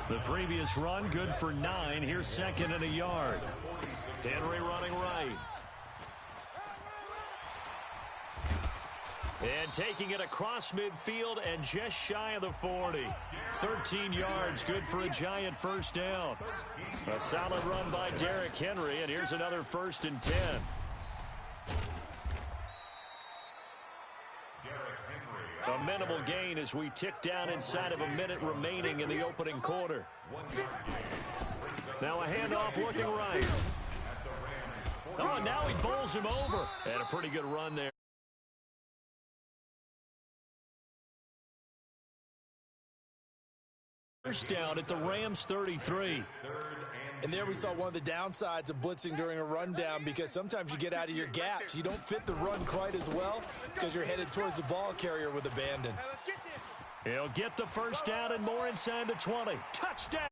The previous run, good for 9. Here's second and a yard. Henry running right. And taking it across midfield and just shy of the 40. 13 yards, good for a Giant first down. A solid run by Derrick Henry, and here's another 1st and 10. A minimal gain as we tick down inside of a minute remaining in the opening quarter. Now a handoff looking right. Oh, now he bowls him over. And a pretty good run there. First down at the Rams 33. And there we saw one of the downsides of blitzing during a rundown, because sometimes you get out of your gaps. You don't fit the run quite as well because you're headed towards the ball carrier with abandon. He'll get the first down and more inside the 20. Touchdown!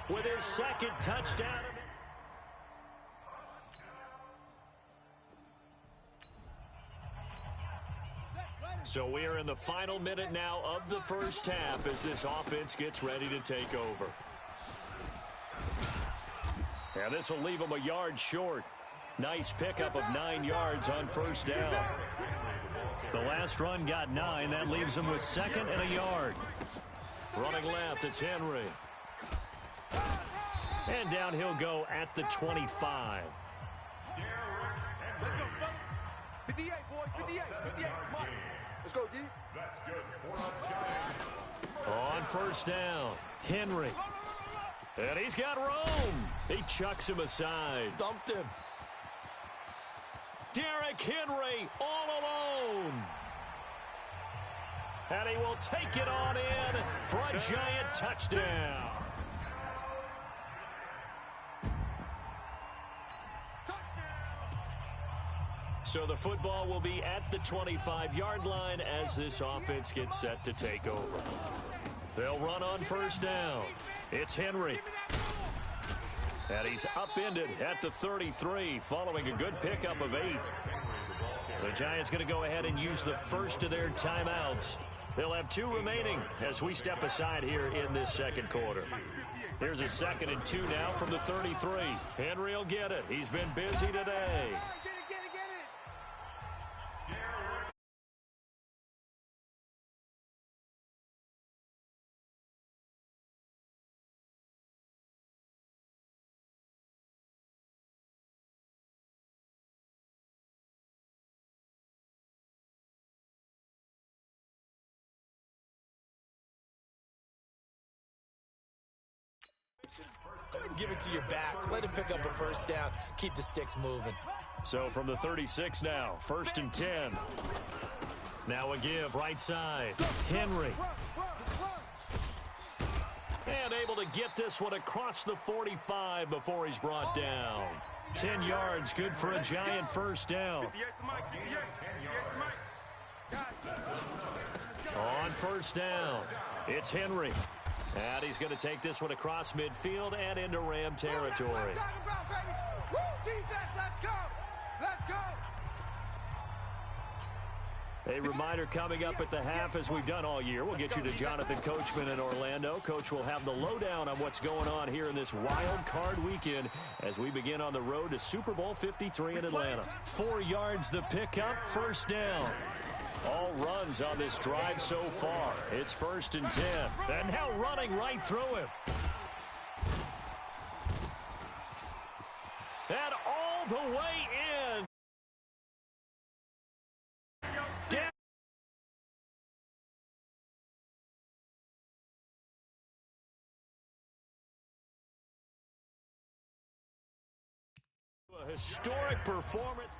With his second touchdown. So we are in the final minute now of the first half as this offense gets ready to take over. And this will leave them a yard short. Nice pickup of 9 yards on first down. The last run got 9. That leaves them with second and a yard. Running left, it's Henry. And down he'll go at the 25. 58, boys, 58, 58. Come on. Let's go, D. That's good. On first down, Henry. And he's got room. He chucks him aside. Thumped him. Derrick Henry all alone. And he will take it on in for a Giant touchdown. So the football will be at the 25-yard line as this offense gets set to take over. They'll run on first down. It's Henry. And he's upended at the 33 following a good pickup of 8. The Giants going to go ahead and use the first of their timeouts. They'll have 2 remaining as we step aside here in this second quarter. Here's a 2nd and 2 now from the 33. Henry will get it. He's been busy today. Go ahead and give it to your back. Let him pick up a first down. Keep the sticks moving. So from the 36 now, 1st and 10. Now a give right side. Henry. And able to get this one across the 45 before he's brought down. 10 yards, good for a Giant first down. On first down, it's Henry. And he's going to take this one across midfield and into Ram territory. A reminder coming up at the half, as we've done all year. We'll get you to Jonathan Coachman in Orlando. Coach will have the lowdown on what's going on here in this wild card weekend as we begin on the road to Super Bowl 53 in Atlanta. 4 yards the pickup, first down. All runs on this drive so far. It's 1st and 10. And now running right through him. And all the way in. A historic performance.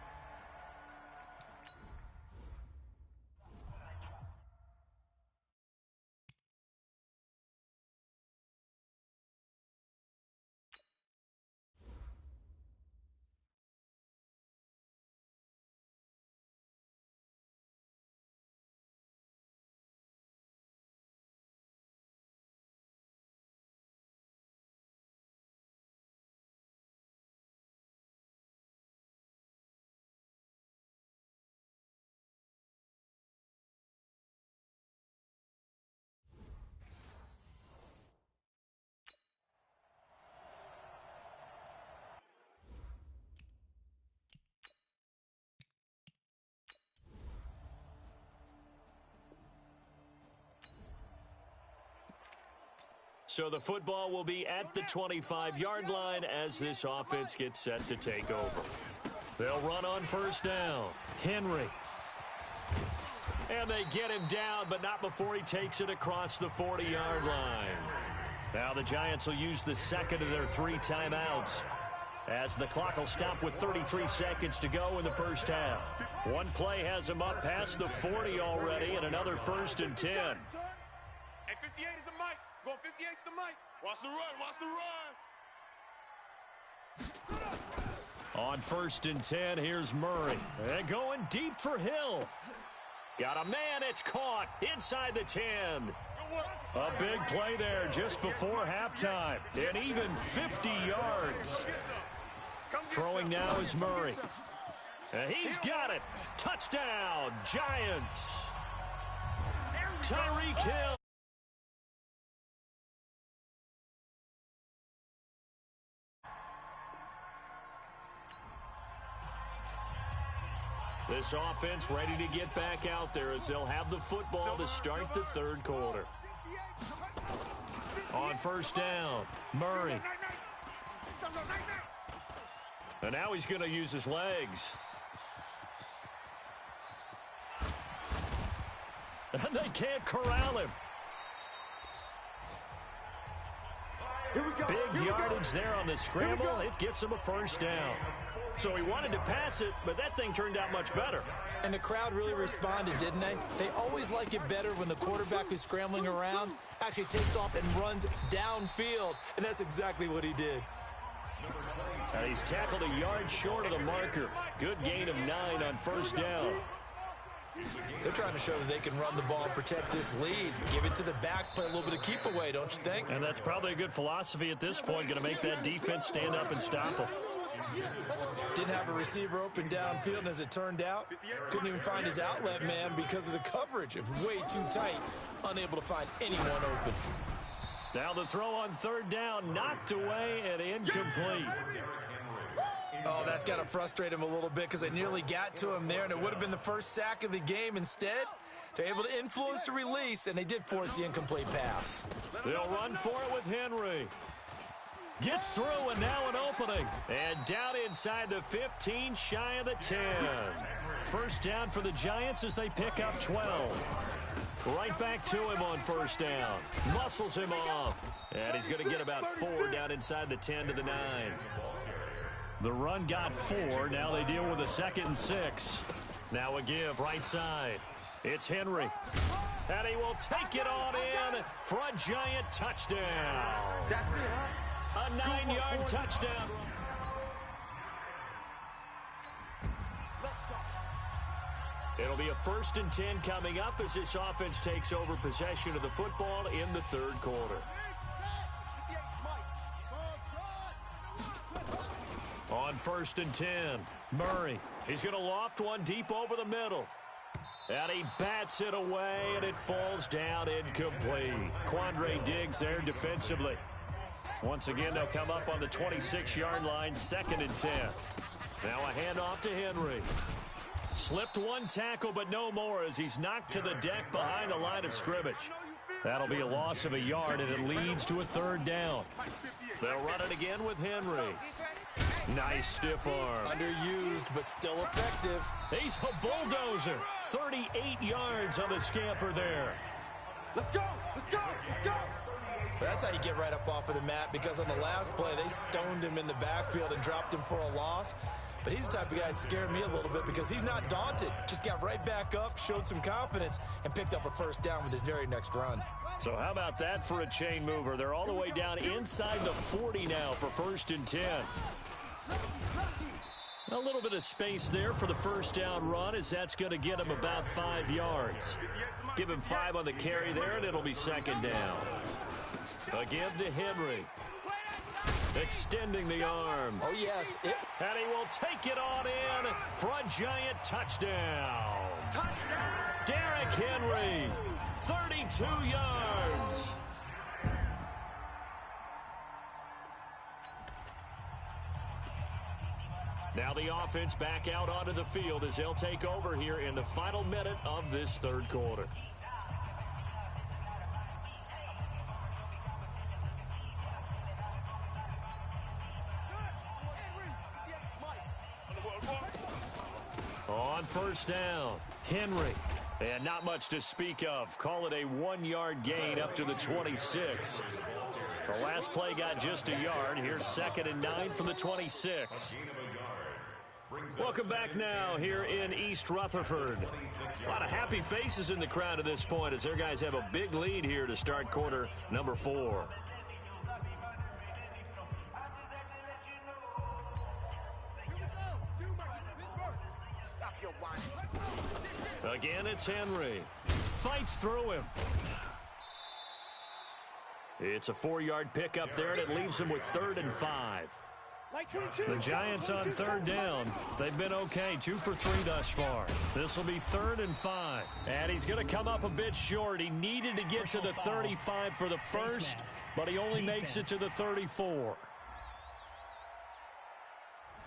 So the football will be at the 25-yard line as this offense gets set to take over. They'll run on first down. Henry. And they get him down, but not before he takes it across the 40-yard line. Now the Giants will use the second of their 3 timeouts, as the clock will stop with 33 seconds to go in the first half. One play has him up past the 40 already, and another 1st and 10. Hey, 58 is the mic. Go 58 to the mic. Watch the run. Watch the run. On 1st and 10, here's Murray. And going deep for Hill. Got a man, it's caught inside the 10. A big play there just before halftime. And even 50 yards. Throwing now is Murray. And he's got it. Touchdown, Giants. Tyreek Hill. This offense ready to get back out there as they'll have the football to start the 3rd quarter. On first down, Murray. And now he's going to use his legs. And they can't corral him. Big yardage there on the scramble. It gets him a first down. So he wanted to pass it, but that thing turned out much better. And the crowd really responded, didn't they? They always like it better when the quarterback who's scrambling around actually takes off and runs downfield. And that's exactly what he did. And he's tackled a yard short of the marker. Good gain of 9 on first down. They're trying to show that they can run the ball and protect this lead. Give it to the backs, play a little bit of keep away, don't you think? And that's probably a good philosophy at this point, going to make that defense stand up and stop them. Didn't have a receiver open downfield, and as it turned out, couldn't even find his outlet man because of the coverage. It was way too tight, unable to find anyone open. Now the throw on 3rd down, knocked away and incomplete. Oh, that's got to frustrate him a little bit because they nearly got to him there, and it would have been the first sack of the game. Instead, they're able to influence the release, and they did force the incomplete pass. They'll run for it with Henry. Gets through, and now an opening. And down inside the 15, shy of the 10. First down for the Giants as they pick up 12. Right back to him on first down. Muscles him off. And he's going to get about 4 down inside the 10 to the 9. The run got 4. Now they deal with a 2nd and 6. Now a give right side. It's Henry. And he will take it on in for a Giant touchdown. That's it, huh? A 9-yard touchdown. It'll be a 1st and 10 coming up as this offense takes over possession of the football in the 3rd quarter. On 1st and 10, Murray. He's going to loft one deep over the middle. And he bats it away, and it falls down incomplete. Quandre Diggs there defensively. Once again, they'll come up on the 26-yard line, 2nd and 10. Now a handoff to Henry. Slipped one tackle, but no more as he's knocked to the deck behind the line of scrimmage. That'll be a loss of a yard, and it leads to a 3rd down. They'll run it again with Henry. Nice stiff arm. Underused, but still effective. He's a bulldozer. 38 yards on the scamper there. Let's go! Let's go! Let's go! That's how you get right up off of the mat, because on the last play, they stoned him in the backfield and dropped him for a loss. But he's the type of guy that scared me a little bit because he's not daunted. Just got right back up, showed some confidence, and picked up a first down with his very next run. So how about that for a chain mover? They're all the way down inside the 40 now for 1st and 10. A little bit of space there for the first down run, as that's going to get him about 5 yards. Give him 5 on the carry there, and it'll be 2nd down. A give to Henry. Extending the arm. Oh, yes. And he will take it on in for a Giant touchdown. Derrick Henry, 32 yards. Now the offense back out onto the field as they'll take over here in the final minute of this 3rd quarter. on first down. Henry. And not much to speak of. Call it a 1-yard gain up to the 26. The last play got just a yard. Here's 2nd and 9 from the 26. Welcome back now here in East Rutherford. A lot of happy faces in the crowd at this point as their guys have a big lead here to start quarter number 4. Again, it's Henry. Fights through him. It's a 4-yard pickup there, and it leaves him with 3rd and 5. The Giants on 3rd down. They've been okay, 2 for 3 thus far. This will be 3rd and 5. And he's going to come up a bit short. He needed to get to the 35 for the first, but he only makes it to the 34.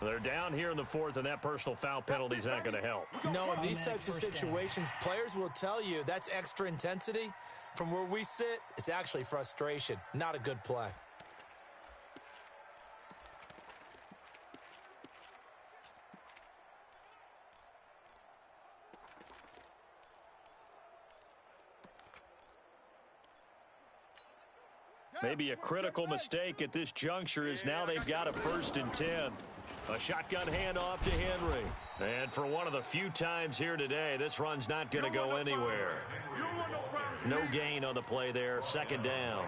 They're down here in the 4th, and that personal foul penalty is not going to help. No, in these types of situations, players will tell you that's extra intensity. From where we sit, it's actually frustration. Not a good play. Maybe a critical mistake at this juncture is now they've got a 1st and 10. A shotgun handoff to Henry. And for one of the few times here today, this run's not going to go anywhere. No gain on the play there. 2nd down.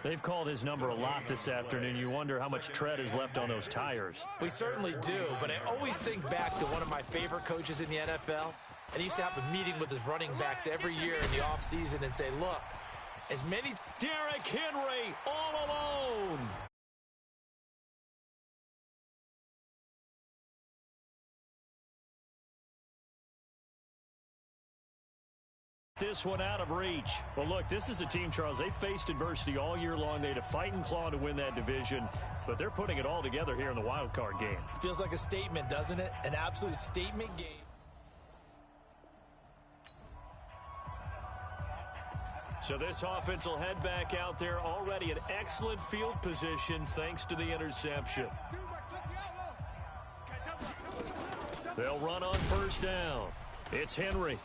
They've called his number a lot this afternoon. You wonder how much tread is left on those tires. We certainly do, but I always think back to one of my favorite coaches in the NFL. And he used to have a meeting with his running backs every year in the offseason and say, look, as many... Derrick Henry all alone. This one out of reach. Well, look, this is a team, Charles. They faced adversity all year long. They had to fight and claw to win that division, but they're putting it all together here in the wild card game. Feels like a statement, doesn't it? An absolute statement game. So this offense will head back out there, already in excellent field position thanks to the interception. They'll run on first down. It's Henry.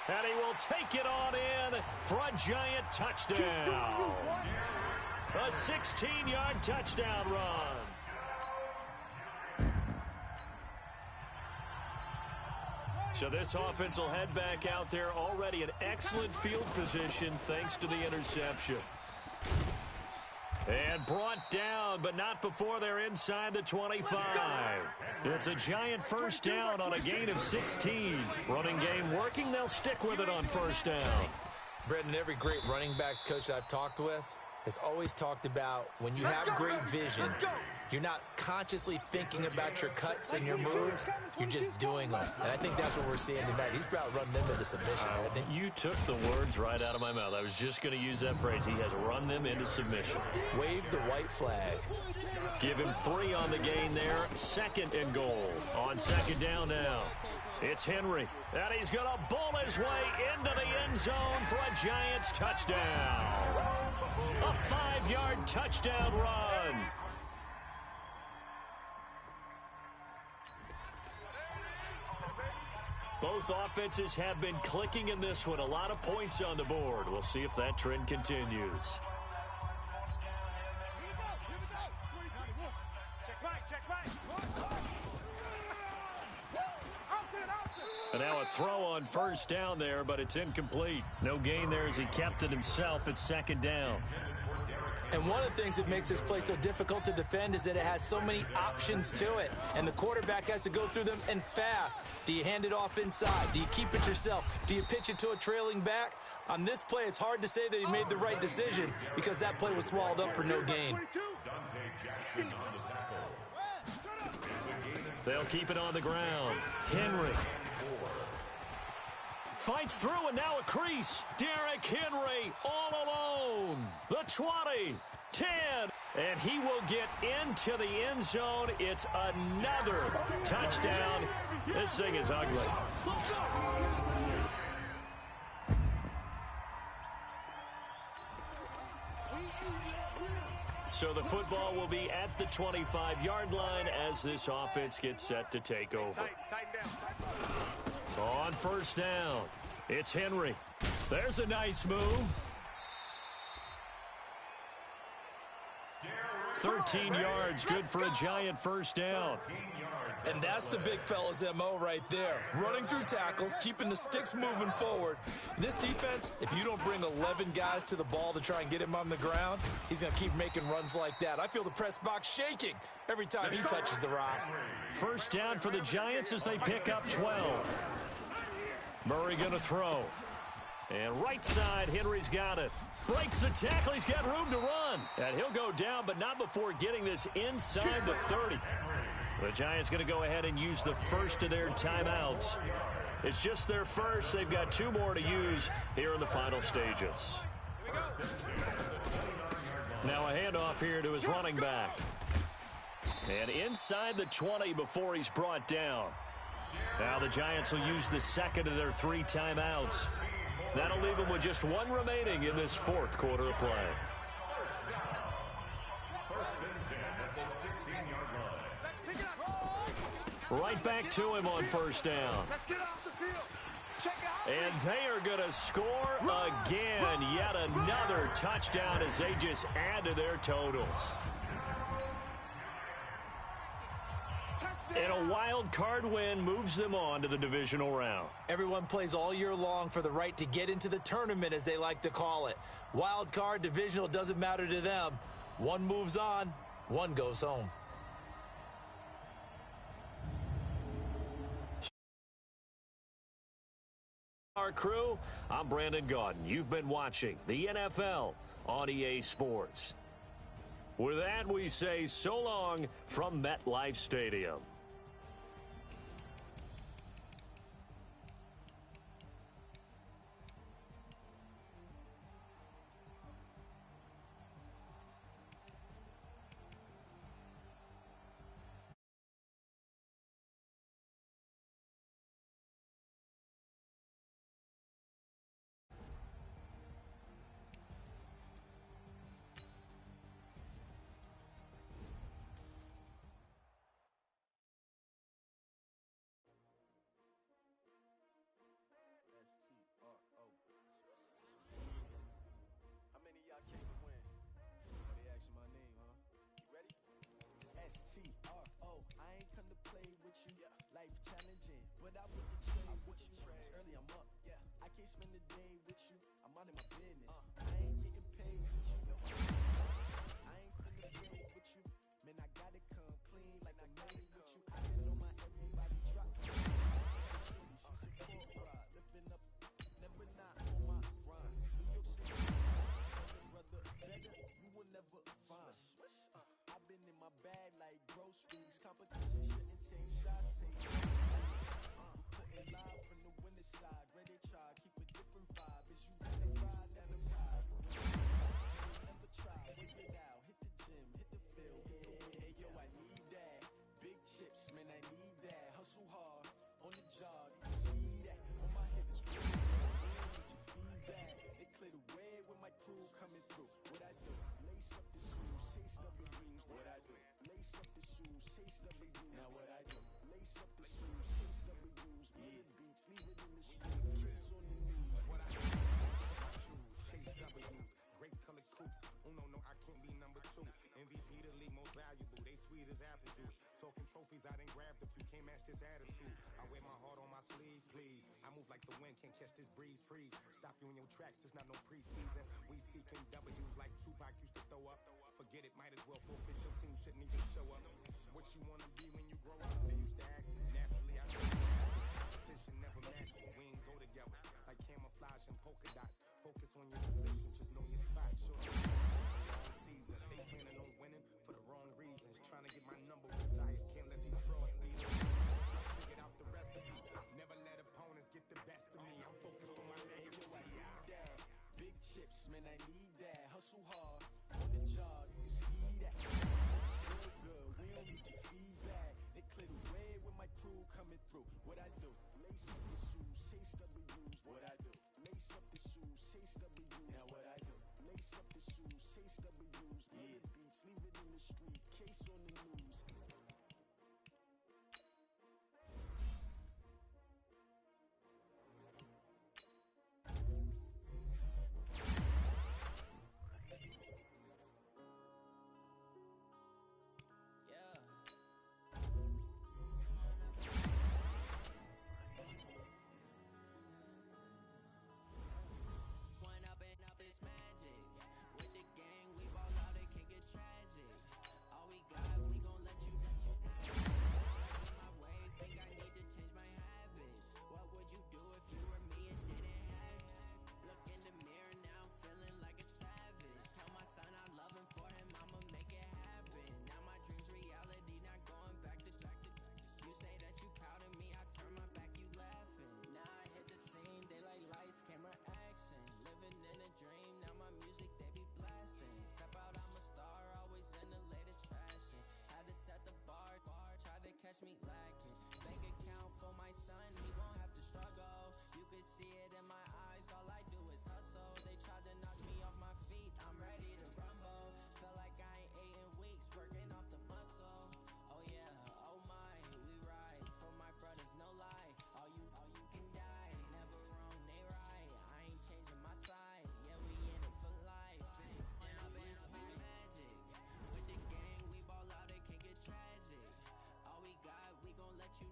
And he will take it on in for a giant touchdown. A 16-yard touchdown run. So this offense will head back out there, already in excellent field position thanks to the interception. And brought down, but not before they're inside the 25. It's a giant first down on a gain of 16. Running game working. They'll stick with it on first down. Brendan, every great running backs coach I've talked with has always talked about when you have great vision, you're not consciously thinking about your cuts and your moves. You're just doing them. And I think that's what we're seeing tonight. He's about to run them into submission, hasn't he? You took the words right out of my mouth. I was just going to use that phrase. He has run them into submission. Wave the white flag. Give him 3 on the gain there. 2nd and goal. On 2nd down now. It's Henry. And he's going to bowl his way into the end zone for a Giants touchdown. A 5-yard touchdown run. Both offenses have been clicking in this one. A lot of points on the board. We'll see if that trend continues. And now a throw on first down there, but it's incomplete. No gain there as he kept it himself. It's 2nd down. And one of the things that makes this play so difficult to defend is that it has so many options to it. And the quarterback has to go through them and fast. Do you hand it off inside? Do you keep it yourself? Do you pitch it to a trailing back? On this play, it's hard to say that he made the right decision because that play was swallowed up for no gain. They'll keep it on the ground. Henry fights through, and now a crease. Derrick Henry all alone. The 20, 10, and he will get into the end zone. It's another touchdown. This thing is ugly. So the football will be at the 25-yard line as this offense gets set to take over. On first down, it's Henry. There's a nice move. 13 yards, good for a giant first down. And that's the big fella's MO right there. Running through tackles, keeping the sticks moving forward. This defense, if you don't bring 11 guys to the ball to try and get him on the ground, he's going to keep making runs like that. I feel the press box shaking every time he touches the rock. First down for the Giants as they pick up 12. Murray going to throw. And right side, Henry's got it. Breaks the tackle. He's got room to run. And he'll go down, but not before getting this inside the 30. The Giants going to go ahead and use the first of their timeouts. It's just their first. They've got 2 more to use here in the final stages. Now a handoff here to his running back. And inside the 20 before he's brought down. Now the Giants will use the second of their 3 timeouts. That'll leave them with just 1 remaining in this 4th quarter of play. Right back to him on first down. Let's get off the field. Check out. And they are going to score again. Yet another touchdown as they just add to their totals. And a wild card win moves them on to the divisional round. Everyone plays all year long for the right to get into the tournament, as they like to call it. Wild card, divisional, doesn't matter to them. One moves on, one goes home. Our crew, I'm Brandon Gaudin. You've been watching the NFL on EA Sports. With that, we say so long from MetLife Stadium. How many of y'all came to win? They asking my name, huh? You ready? STRO, I ain't come to play with you. Life challenging, but I wouldn't trade with you. It's early, I'm up. I can't spend the day with you. I'm out of my business. I ain't getting paid with you. I ain't finna play with you. Man, I gotta come clean like I made with you. I didn't know my everybody drop. She support ride, lifting up, never not on my grind. New York City, brother, better, you will never find. I've been in my bag like groceries. Competition shouldn't take shots. Putting live from the winning side. Ready to try, keep a different vibe. Is you gotta ride down the tide. Never try, work it out. Hit the gym, hit the field. Hey, yo, I need that. Big chips, man, I need that. Hustle hard, on the job. You see that? On my head is real. With your feedback. They clear the way with my crew coming through. What I do? Lace up the shoes, chase the rings. What I do? Lace up the shoes, chase the rings. Now what I do? Lace up the shoes, chase the rings. Big beats, leave it in the street. Kiss on the news. What I do? Chase W's, great color coops. Uno, no, I can't be number 2. MVP the league, most valuable. They sweet as apple juice. Talking trophies, I done grabbed a few. Can't match this attitude. I wear my heart on my sleeve, please. I move like the wind, can't catch this breeze. Freeze. Stop you in your tracks. There's not no preseason. We seeking W's like Tupac used to throw up. Forget it, might as well forfeit. Your team shouldn't even show up. What you wanna be when you grow up? They used to ask me naturally. I know competition never match me. We ain't go together like camouflage and polka dots. Focus on your position, just know your spot. Sure. Season. They planning on winning for the wrong reasons. Trying to get my number retired. Can't let these frauds beat us. I figured out the recipe. Never let opponents get the best of me. I'm focused on my legacy. Big chips, man, I need that. Hustle hard, on the job, you can see that. Feel good, we don't need your feedback. They clear the way with my crew coming through. What I do? Lace up the shoes, chase W's. What I do? Lace up the shoes, chase W's. Now what I do? Lace up the shoes, chase W's. Big beats, leave the street, case on the news. Catch me lacking. Bank account for my son, he won't have to struggle. You can see it in my eyes, all I do is hustle. They tried to knock me off my feet, I'm ready to rumble. Feel like I ain't ate in weeks, working off the muscle. Oh yeah, oh my, we ride for my brothers, no lie. All you can die, never wrong, they right. I ain't changing my side, yeah, we in it for life. And up is magic. With the gang, we ball out, it can get tragic. All we got, we gon' let you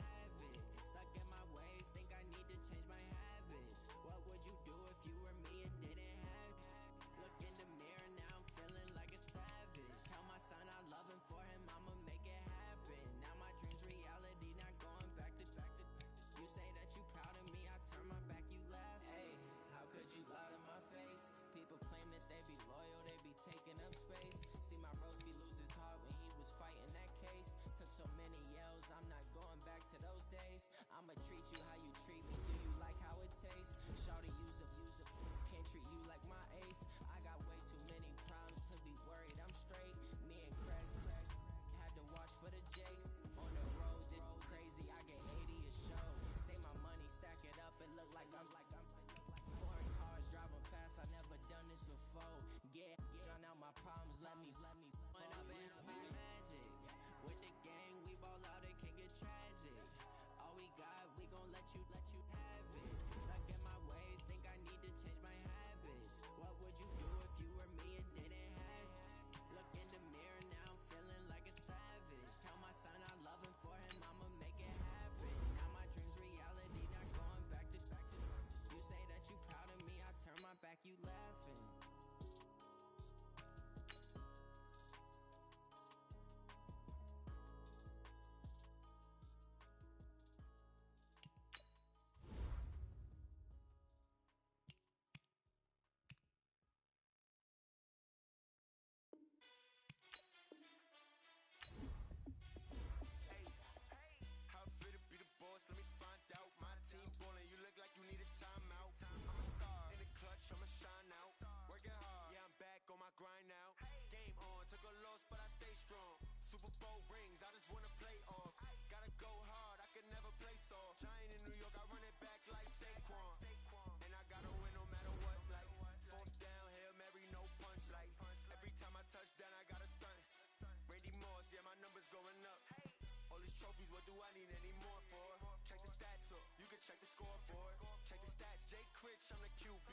have it. Stuck in my ways, think I need to change my habits. What would you do if you were me and didn't have it? Look in the mirror, now I'm feeling like a savage. Tell my son I love him, for him I'ma make it happen. Now my dreams reality, not going back to. You say that you proud of me, I turn my back, you laugh. Hey, how could you lie to my face? People claim that they be loyal, they be taking up space. See my Roski lose his heart when he was fighting that case. Took so many yells, I'm not going back to those days. I'ma treat you how you treat me, do you like how it tastes? Shawty use up, can't treat you like my ace. I got way too many problems to be worried, I'm straight. Me and Craig had to watch for the Jakes. On the road, this crazy, I get 80 a show. Say my money, stack it up, it look like I'm foreign cars, driving fast, I never done this before. Drown out my problems, let me point up and up is magic. With the gang, we ball out, it can get tragic. All we got, we gon' let you have it. Stuck in my ways, think I need to change my habits. What would you do if you were me and didn't have it? Look in the mirror, now I'm feeling like a savage. Tell my son I love him, for him I'ma make it happen. Now my dreams reality, not going back to. You say that you proud of me, I turn my back, you laughing. How fit to be the boss? Let me find out. My team ballin', you look like you need a timeout. I'm a star in the clutch, I'ma shine out. Working hard, yeah, I'm back on my grind now. Game on, took a loss, but I stay strong. Super Bowl rings, I just wanna play off. Gotta go hard, I can never play soft. Giant in New York, I run it back like Saquon. And I gotta win no matter what, like fourth down, Hail Mary, no punch. Like every time I touch down, I gotta stunt. Randy Moss, yeah, my numbers going up. All these trophies, what do I need any more for? Check the stats up, you can check the scoreboard. Check the stats, Jake Critch, I'm the QB.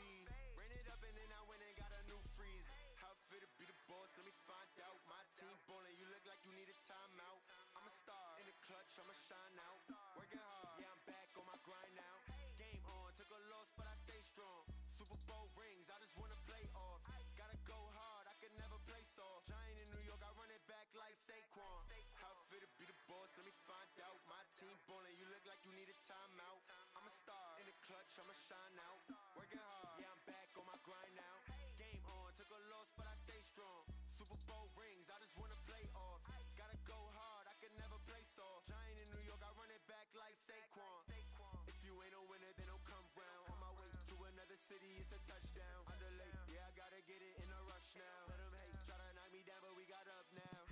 Ran it up and then I went and got a new freeze. How fit to be the boss, let me find out. My team ballin', you look like you need a timeout. I'm a star in the clutch, I'ma shine out. Working hard, yeah, I'm back on my grind now. Game on, took a loss, but I stay strong. Super Bowl rings, I just wanna play off. Gotta go hard, I can never play soft. Giant in New York, I run it back like Saquon. How fit to be the boss, let me find out. My team ballin', you look like you need a timeout. I'm a star in the clutch, I'ma shine out. Working hard, yeah, I'm back on my grind now. Game on, took a loss, but I stay strong. Super Bowl rings, I just wanna play off. Gotta go hard, I can never play soft. Giant in New York, I run it back like Saquon. If you ain't a winner, then don't come round. On my way to another city, it's a touchdown. Underlay, yeah, I gotta get it in a rush now. Let them hate, try to knock me down, but we got up now.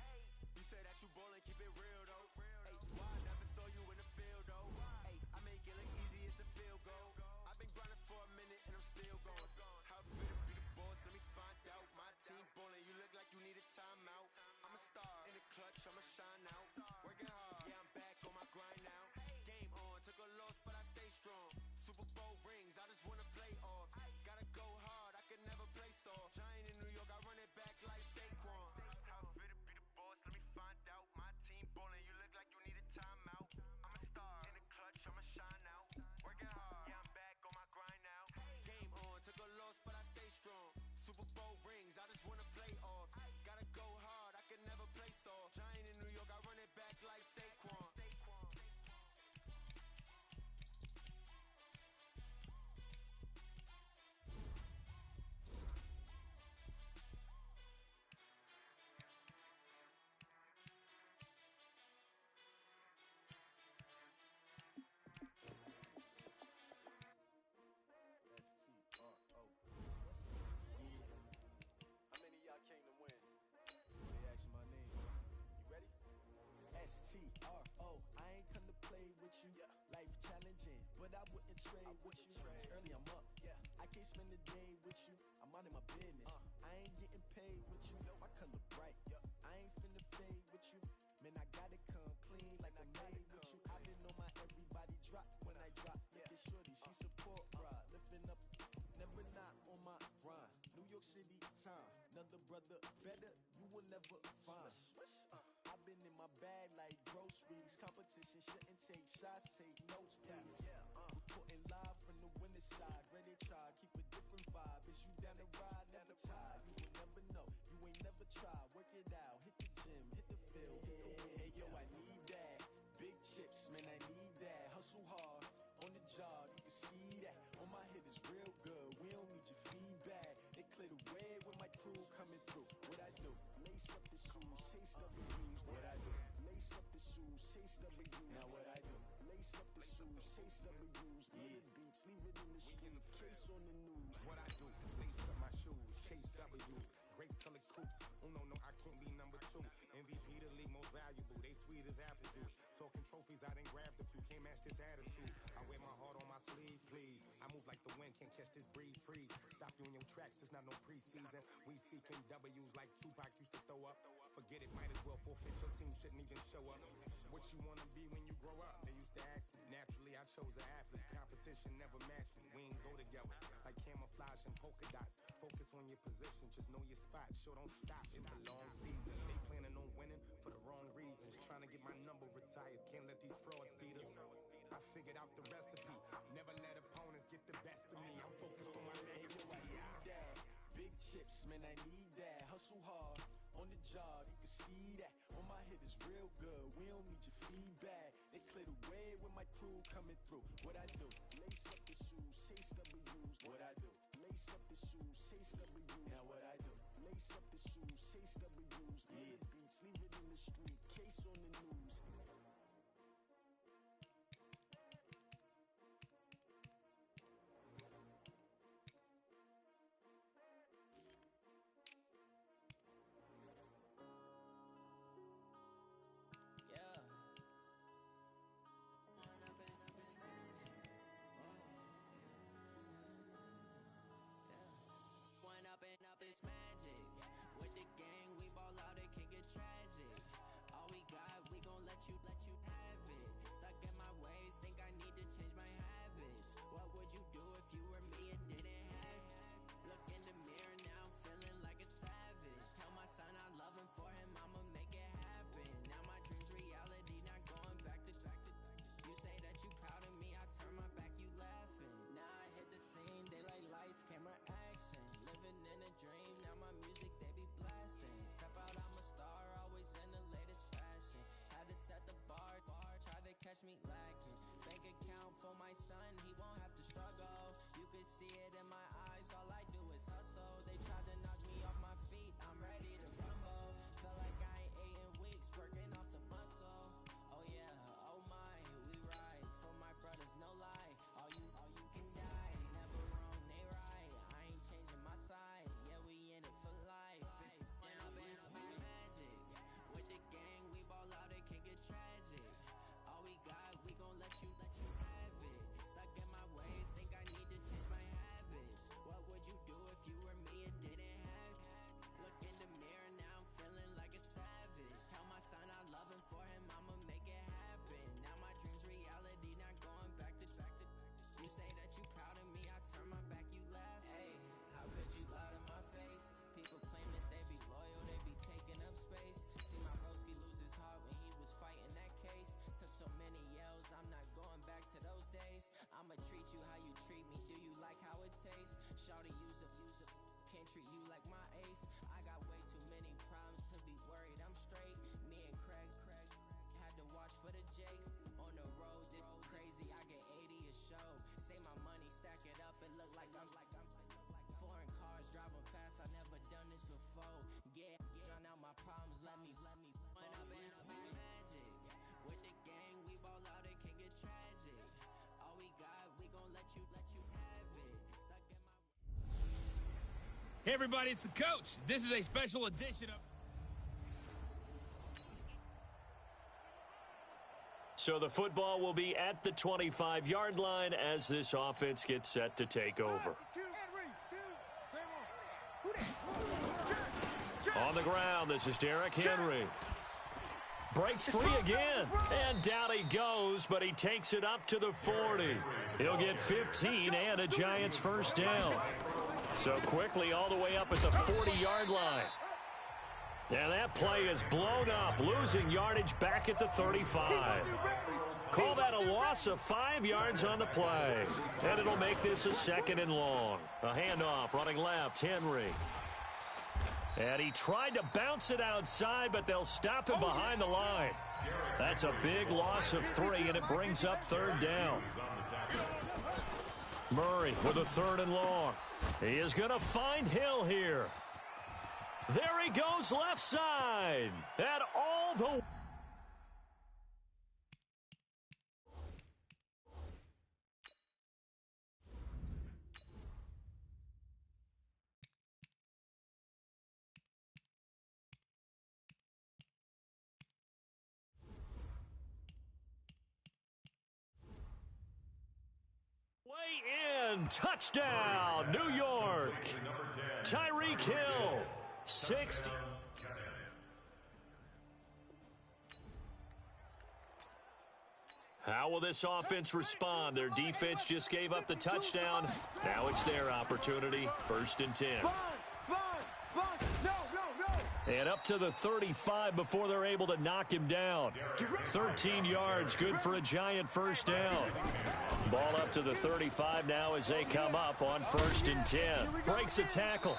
You say that you ballin', keep it real though. Hey, why I never saw you in the field though? Hey, I make it look easy, it's a field goal. I've been grinding for a minute and I'm still going. How fit to be the boss, let me find out. My team ballin', you look like you need a timeout. I'm I wouldn't trade with you. It's early, I'm up. I can't spend the day with you. I'm out in my business. I ain't getting paid with you. My color bright. I ain't finna fade with you. Man, I gotta come clean like I made with you. I been on my everybody drop when I drop. Look at shorty, she support ride. Lifting up, never not on my grind. New York City time. Another brother better, you will never find. I've been in my bag like groceries. Competition shouldn't take shots, take notes, please. Reporting live from the winter side. Ready to try, keep a different vibe. Is you down the ride, never tired. You will never know, you ain't never tried. Work it out, hit the gym, hit the field. Hey yo, I need that. Big chips, man, I need that. Hustle hard, on the job, you can see that. On my hit is real good, we don't need your feedback. They clear the way with my crew coming through. What I do? Lace up the shoes, chase W's. What I do? Lace up the shoes, chase W's. Now what I do? Lace up the shoes, chase W's. Yeah, beats, leave it in the street, case on the news. What I do, lace up my shoes, chase W's, great colored coops. Oh no, I can't be number 2. MVP the league most valuable, they sweet as apple juice. Talking trophies, I done grabbed a few, can't match this attitude. I wear my heart on my sleeve, please. I move like the wind, can't catch this breeze, freeze. Stop you in your tracks, there's not no preseason. We seeking W's like Tupac used to throw up. Forget it, might as well forfeit, your team shouldn't even show up. What you wanna be when you grow up? They used to ask me. Naturally, I chose an athlete. Competition never matched me. We ain't go together like camouflage and polka dots. Focus on your position, just know your spot. Sure, don't stop, it's a long season. They planning on winning for the wrong reasons. Trying to get my number retired, can't let these frauds beat us. I figured out the recipe. Never let opponents get the best of me. I'm focused on my legacy. I need that. Big chips, man, I need that. Hustle hard, on the job, you can see that. On my hit is real good, we don't need your feedback. They clear the way with my crew coming through. What I do? Lace up the shoes, chase W's. What I do? Lace up the shoes, chase W's. Now what I do? Lace up the shoes, chase W's. Yeah, beats, leave it in the street, case on the news. Up is magic. With the gang, we ball out, it can get tragic. All we got, we gon' let you have it. Stuck in my ways, think I need to change my habits. What would you do if you were me and didn't have it? Look in the mirror now, I'm feeling like a savage. Tell my son I love him, for him I'ma make it happen. Now my dream's reality, not going back to. You say that you proud of me, I turn my back, you laughing. Now I hit the scene, daylight lights, camera action. Living in a dream, now my music they be blasting. Step out, I'm a star, always in the latest fashion. Had to set the bar, try to catch me lacking. Bank account for my son, he won't have to struggle. You can see it in my eyes, all I do is hustle. They tried to knock me off my feet, I'm ready to rumble. Feel like I ain't ate in weeks, working off the muscle. Oh yeah, oh my, we ride for my brothers, no lie. All you can die, never wrong, they right. I ain't changing my side, yeah, we in it for life. Now it's magic. With the gang, we ball out, it can get tragic. All we got, we gon' let you have it. Stuck in my ways, think I need to change my habits. What would you do if you were me and didn't have it? Look in the mirror, now I'm feeling like a savage. Tell my son I love him, for him I'ma make it happen. Now my dream's reality, not going back to. You say that you proud of me, I turn my back, you laugh. Hey, how could you lie to my face? People claim that they be loyal, they be taking up space. See my broski lose his heart when he was fighting that case. Took so many yells, I'm not going back to those days. I'ma treat you how you treat me, do you like how it tastes? Shawty, use up, can't treat you like my ace. I got way too many problems to be worried, I'm straight. Me and Craig had to watch for the Jakes. On the road, this crazy, I get 80 a show. Say my money, stack it up, it look like I'm foreign cars, driving fast, I never done this before. Yeah, drown out my problems, let me When up is magic. With the gang, we ball out, it can get tragic. All we got, we gon' let you have it. Stuck in my. Hey everybody, it's the coach. This is a special edition of So the football will be at the 25-yard line as this offense gets set to take over. On the ground, this is Derrick Henry. Breaks free again, and down he goes, but he takes it up to the 40. He'll get 15 and a Giants first down. So quickly all the way up at the 40-yard line. And that play is blown up, losing yardage back at the 35. Call that a loss of 5 yards on the play. And it'll make this a 2nd and long. A handoff, running left, Henry. And he tried to bounce it outside, but they'll stop him behind the line. That's a big loss of 3, and it brings up 3rd down. Murray with a 3rd and long. He is going to find Hill here. There he goes left side. And all the way in. Touchdown, New York. Tyreek Hill. 60. How will this offense respond? Their defense just gave up the touchdown. Now it's their opportunity. 1st and 10. And up to the 35 before they're able to knock him down. 13 yards, good for a Giant first down. Ball up to the 35 now as they come up on 1st and 10. Breaks a tackle.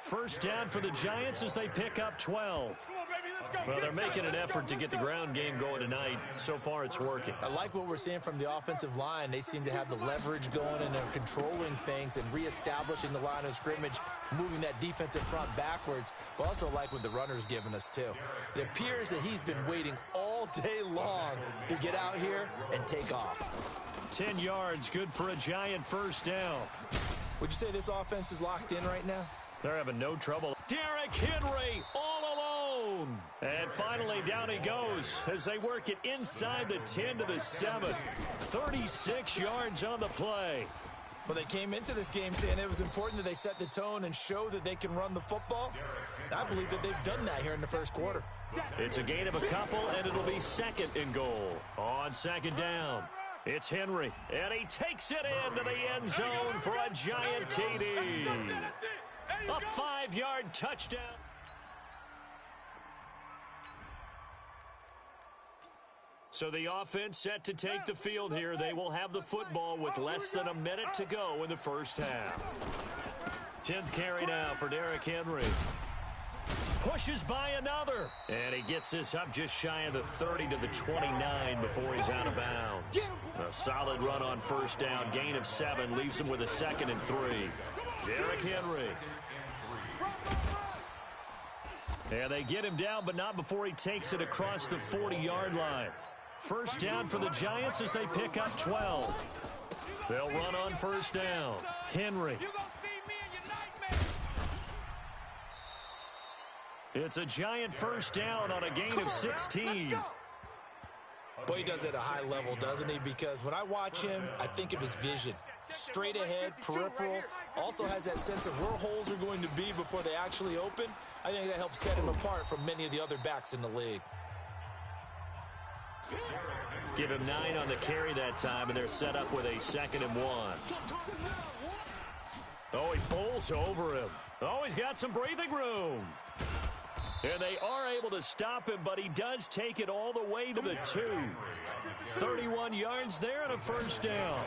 First down for the Giants as they pick up 12. Well, they're making an effort to get the ground game going tonight. So far, it's working. I like what we're seeing from the offensive line. They seem to have the leverage going, and they're controlling things and reestablishing the line of scrimmage, moving that defensive front backwards. But also like what the runner's giving us, too. It appears that he's been waiting all day long to get out here and take off. 10 yards, good for a Giant first down. Would you say this offense is locked in right now? They're having no trouble. Derrick Henry all alone. And finally down he goes as they work it inside the 10 to the 7. 36 yards on the play. Well, they came into this game saying it was important that they set the tone and show that they can run the football. I believe that they've done that here in the first quarter. It's a gain of a couple, and it'll be 2nd and goal. On 2nd down, it's Henry, and he takes it into the end zone for a Giant TD. A 5-yard touchdown. So the offense set to take the field here. They will have the football with less than a minute to go in the first half. 10th carry now for Derrick Henry. Pushes by another. And he gets this up just shy of the 30 to the 29 before he's out of bounds. A solid run on first down. Gain of 7 leaves him with a 2nd and 3. Derrick Henry. And they get him down, but not before he takes it across the 40-yard line. First down for the Giants as they pick up 12. They'll run on first down. Henry. It's a Giant first down on a gain of 16. Boy, he does it at a high level, doesn't he? Because when I watch him, I think of his vision. Straight ahead, peripheral. Also has that sense of where holes are going to be before they actually open. I think that helps set him apart from many of the other backs in the league. Give him 9 on the carry that time, and they're set up with a 2nd and 1. Oh, he bowls over him. Oh, he's got some breathing room. And they are able to stop him, but he does take it all the way to the 2. 31 yards there and a first down.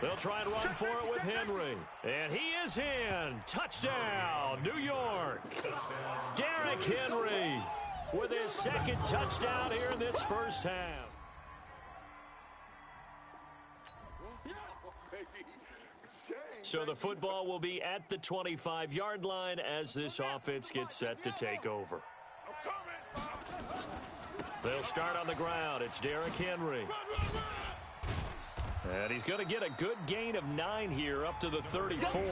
They'll try and run for it with Henry. And he is in. Touchdown, New York. Derrick Henry with his 2nd touchdown here in this first half. So the football will be at the 25-yard line as this offense gets set to take over. They'll start on the ground. It's Derrick Henry. And he's going to get a good gain of 9 here up to the 34.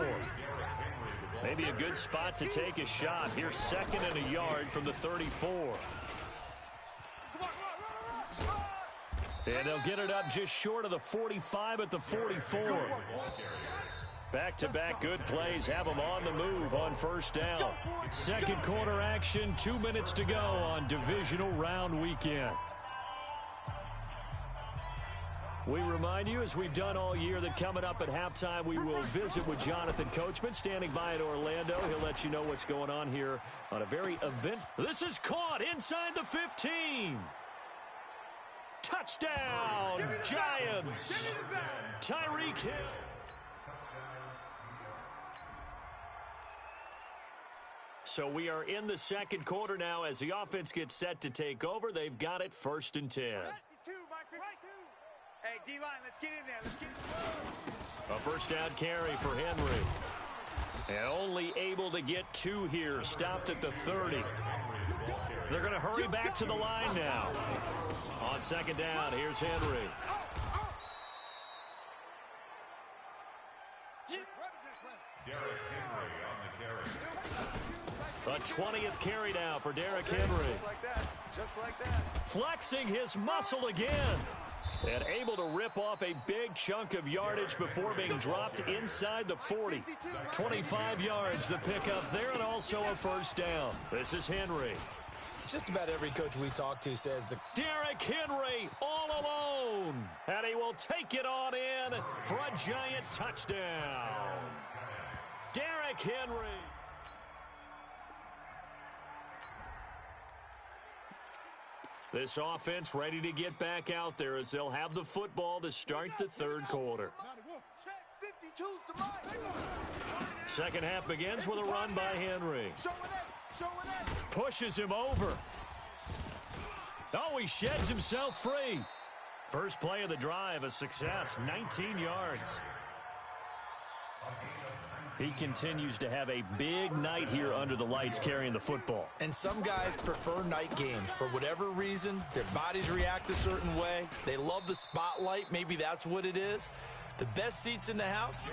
Maybe a good spot to take a shot. Here's 2nd and a yard from the 34. And they'll get it up just short of the 45 at the 44. Back-to-back good plays have them on the move on first down. Second quarter action, 2 minutes to go on divisional round weekend. We remind you, as we've done all year, that coming up at halftime, we will visit with Jonathan Coachman, standing by in Orlando. He'll let you know what's going on here on a very event. This is caught inside the 15. Touchdown, Giants. Tyreek Hill. So we are in the second quarter now as the offense gets set to take over. They've got it 1st and 10. Hey, D-line, let's get in there. Let's get in there. A first down carry for Henry. And only able to get 2 here. Stopped at the 30. They're going to hurry back to the line now. On second down, here's Henry. Derrick Henry on the carry. A 20th carry now for Derrick Henry. Just like that. Just like that. Flexing his muscle again. And able to rip off a big chunk of yardage before being dropped inside the 40. 25 yards the pickup there, and also a first down. This is Henry. Just about every coach we talk to says the Derrick Henry all alone. And he will take it on in for a giant touchdown. Derrick Henry. This offense ready to get back out there as they'll have the football to start the third quarter. Second half begins with a run by Henry. Pushes him over. Oh, he sheds himself free. First play of the drive, a success, 19 yards. He continues to have a big night here under the lights carrying the football. And some guys prefer night games. For whatever reason, their bodies react a certain way. They love the spotlight. Maybe that's what it is. The best seats in the house,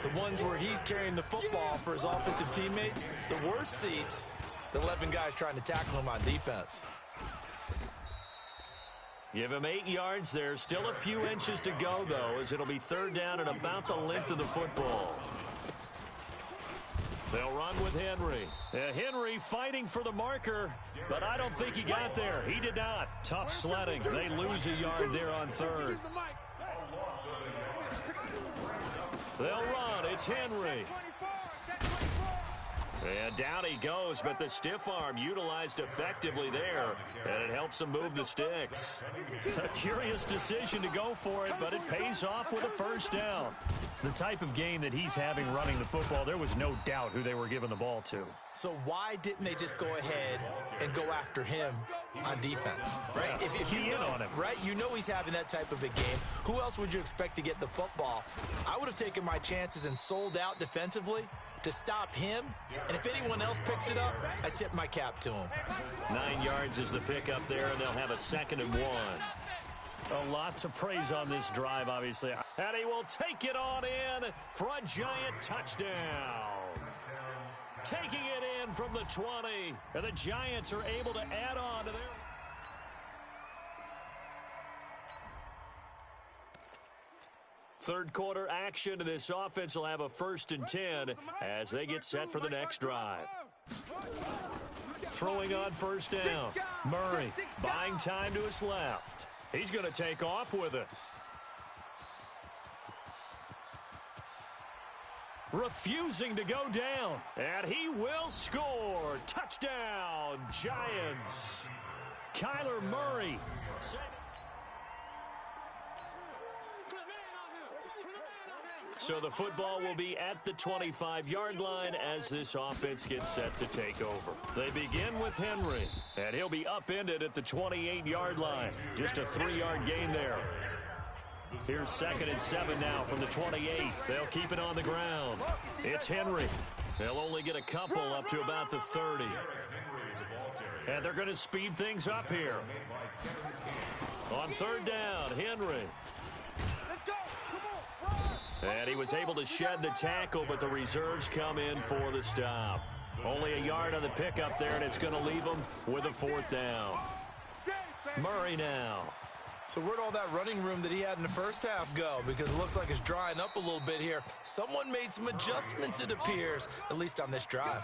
the ones where he's carrying the football for his offensive teammates. The worst seats, the 11 guys trying to tackle him on defense. Give him 8 yards there. Still a few inches to go, though, as it'll be third down and about the length of the football. They'll run with Henry. Henry fighting for the marker, but I don't think he got there. He did not. Tough sledding. They lose a yard there on third. They'll run. It's Henry. And down he goes, but the stiff arm utilized effectively there, and it helps him move the sticks. A curious decision to go for it, but it pays off with a first down. The type of game that he's having running the football, there was no doubt who they were giving the ball to. So why didn't they just go ahead and go after him on defense? Right? If you know, on him. Right? You know he's having that type of a game. Who else would you expect to get the football? I would have taken my chances and sold out defensively to stop him, and if anyone else picks it up, I tip my cap to him. 9 yards is the pickup there, and they'll have a 2nd and 1. A lot to praise on this drive, obviously. And he will take it on in for a giant touchdown. Taking it in from the 20, and the Giants are able to add on to their... Third quarter action, and this offense will have a 1st and 10 as they get set for the next drive. Throwing on first down. Murray buying time to his left. He's going to take off with it. Refusing to go down. And he will score. Touchdown, Giants. Kyler Murray. So the football will be at the 25-yard line as this offense gets set to take over. They begin with Henry, and he'll be upended at the 28-yard line. Just a 3-yard gain there. Here's 2nd and 7 now from the 28. They'll keep it on the ground. It's Henry. They'll only get a couple up to about the 30. And they're going to speed things up here. On third down, Henry. And he was able to shed the tackle, but the reserves come in for the stop. Only a yard on the pickup there, and it's going to leave them with a 4th down. Murray now. So where'd all that running room that he had in the first half go? Because it looks like it's drying up a little bit here. Someone made some adjustments, it appears, at least on this drive.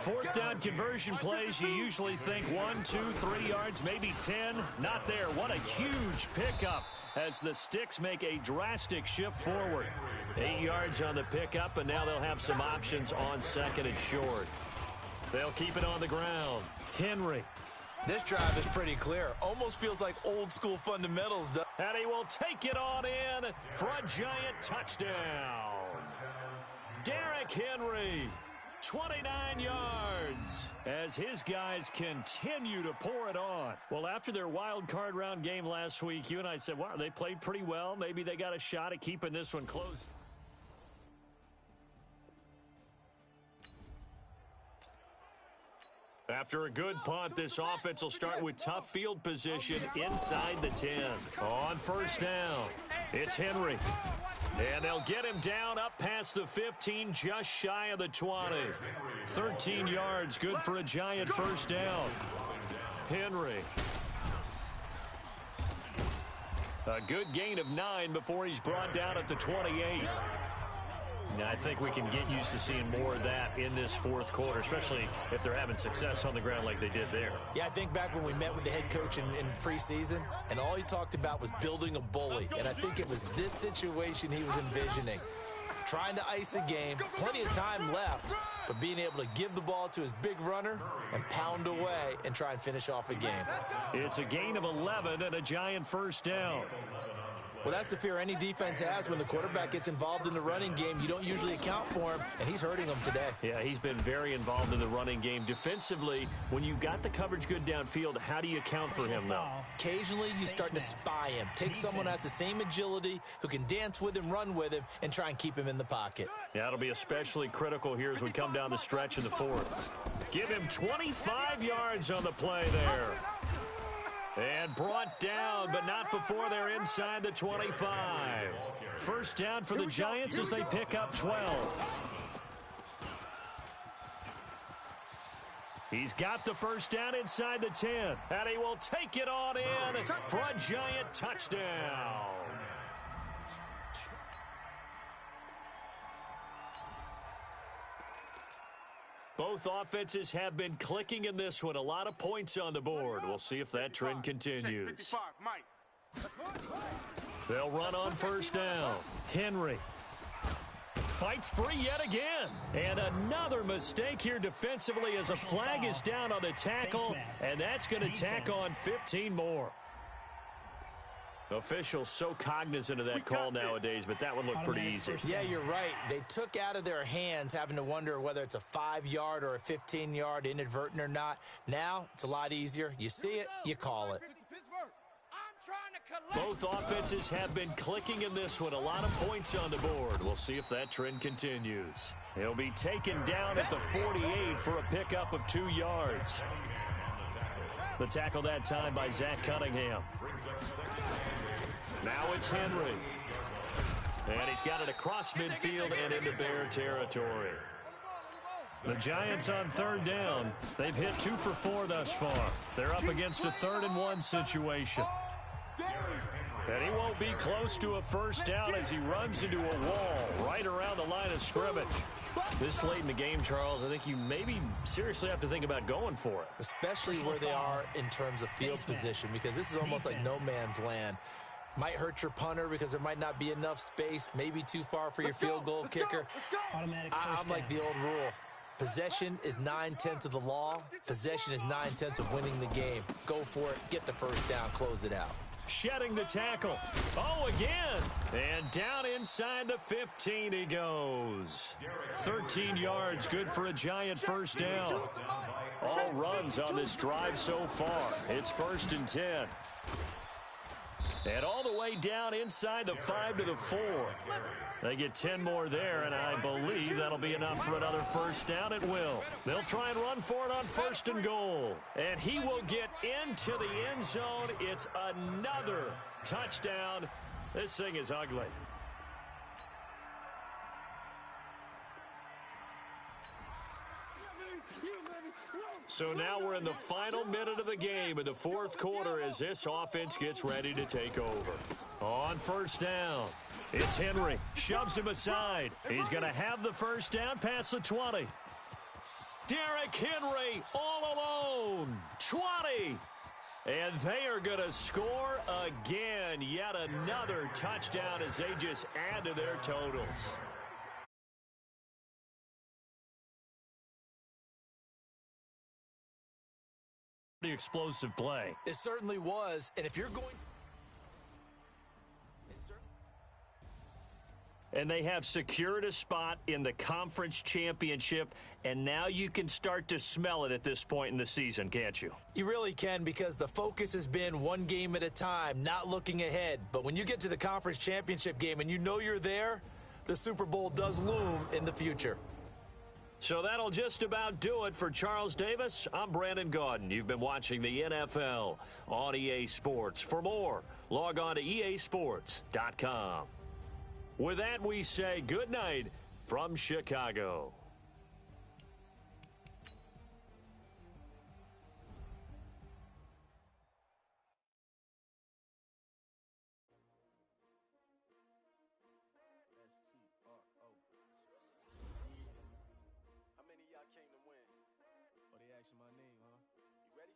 Fourth down conversion plays, you usually think 1, 2, 3 yards, maybe 10. Not there. What a huge pickup as the Sticks make a drastic shift forward. 8 yards on the pickup, and now they'll have some options on second and short. They'll keep it on the ground. Henry. This drive is pretty clear. Almost feels like old school fundamentals. And he will take it on in for a giant touchdown. Derrick Henry, 29 yards, as his guys continue to pour it on. Well, after their wild card round game last week, you and I said, wow, they played pretty well. Maybe they got a shot at keeping this one close. After a good punt, this offense will start with tough field position inside the 10. On first down, it's Henry. And they'll get him down up past the 15, just shy of the 20. 13 yards, good for a giant first down. Henry. A good gain of 9 before he's brought down at the 28. I think we can get used to seeing more of that in this fourth quarter, especially if they're having success on the ground like they did there. Yeah, I think back when we met with the head coach in preseason, and all he talked about was building a bully. And I think it was this situation he was envisioning. Trying to ice a game, plenty of time left, but being able to give the ball to his big runner and pound away and try and finish off a game. It's a gain of 11 and a giant first down. Well, that's the fear any defense has when the quarterback gets involved in the running game. You don't usually account for him, and he's hurting them today. Yeah, he's been very involved in the running game. Defensively, when you got the coverage good downfield, how do you account for him, though? Occasionally, you start to spy him. Take someone who has the same agility, who can dance with him, run with him, and try and keep him in the pocket. Yeah, it'll be especially critical here as we come down the stretch in the fourth. Give him 25 yards on the play there. And brought down, but not before they're inside the 25. First down for the Giants as they pick up 12. He's got the first down inside the 10. And he will take it on in for a giant touchdown. Both offenses have been clicking in this one. A lot of points on the board. We'll see if that trend continues. They'll run on first down. Henry fights free yet again. And another mistake here defensively as a flag is down on the tackle. And that's going to tack on 15 more. Officials so cognizant of that call nowadays, but that one looked pretty easy. Yeah, you're right. They took out of their hands having to wonder whether it's a 5-yard or a 15-yard, inadvertent or not. Now, it's a lot easier. You see it, you call it. Both offenses have been clicking in this one. A lot of points on the board. We'll see if that trend continues. He'll be taken down at the 48 for a pickup of 2 yards. The tackle that time by Zach Cunningham. Now it's Henry. And he's got it across midfield and into Bear territory. The Giants on third down. They've hit 2 for 4 thus far. They're up against a 3rd-and-1 situation. And he won't be close to a first down as he runs into a wall right around the line of scrimmage. This late in the game, Charles, I think you maybe seriously have to think about going for it. Especially where they are in terms of field position, because this is almost like no man's land. Might hurt your punter because there might not be enough space, maybe too far for your field goal kicker. I'm like the old rule. Possession is 9/10 of the law. Possession is 9/10 of winning the game. Go for it, get the first down, close it out. Shedding the tackle. Oh, again. And down inside the 15 he goes. 13 yards, good for a giant first down. All runs on this drive so far. It's 1st and 10. And all the way down inside the 5 to the 4. They get 10 more there, and I believe that'll be enough for another first down. It will. They'll try and run for it on 1st and goal. And he will get into the end zone. It's another touchdown. This thing is ugly. So now we're in the final minute of the game in the fourth quarter as this offense gets ready to take over. On first down, it's Henry. Shoves him aside. He's going to have the first down past the 20. Derrick Henry all alone. 20. And they are going to score again. Yet another touchdown as they just add to their totals. The explosive play. It certainly was. And if you're going... And they have secured a spot in the conference championship, and now you can start to smell it at this point in the season, can't you? You really can, because the focus has been one game at a time, not looking ahead. But when you get to the conference championship game and you know you're there, the Super Bowl does loom in the future. So that'll just about do it for Charles Davis. I'm Brandon Gaudin. You've been watching the NFL on EA Sports. For more, log on to easports.com. With that, we say good night from Chicago. How many of y'all came to win? Oh, they asking my name, huh? You ready?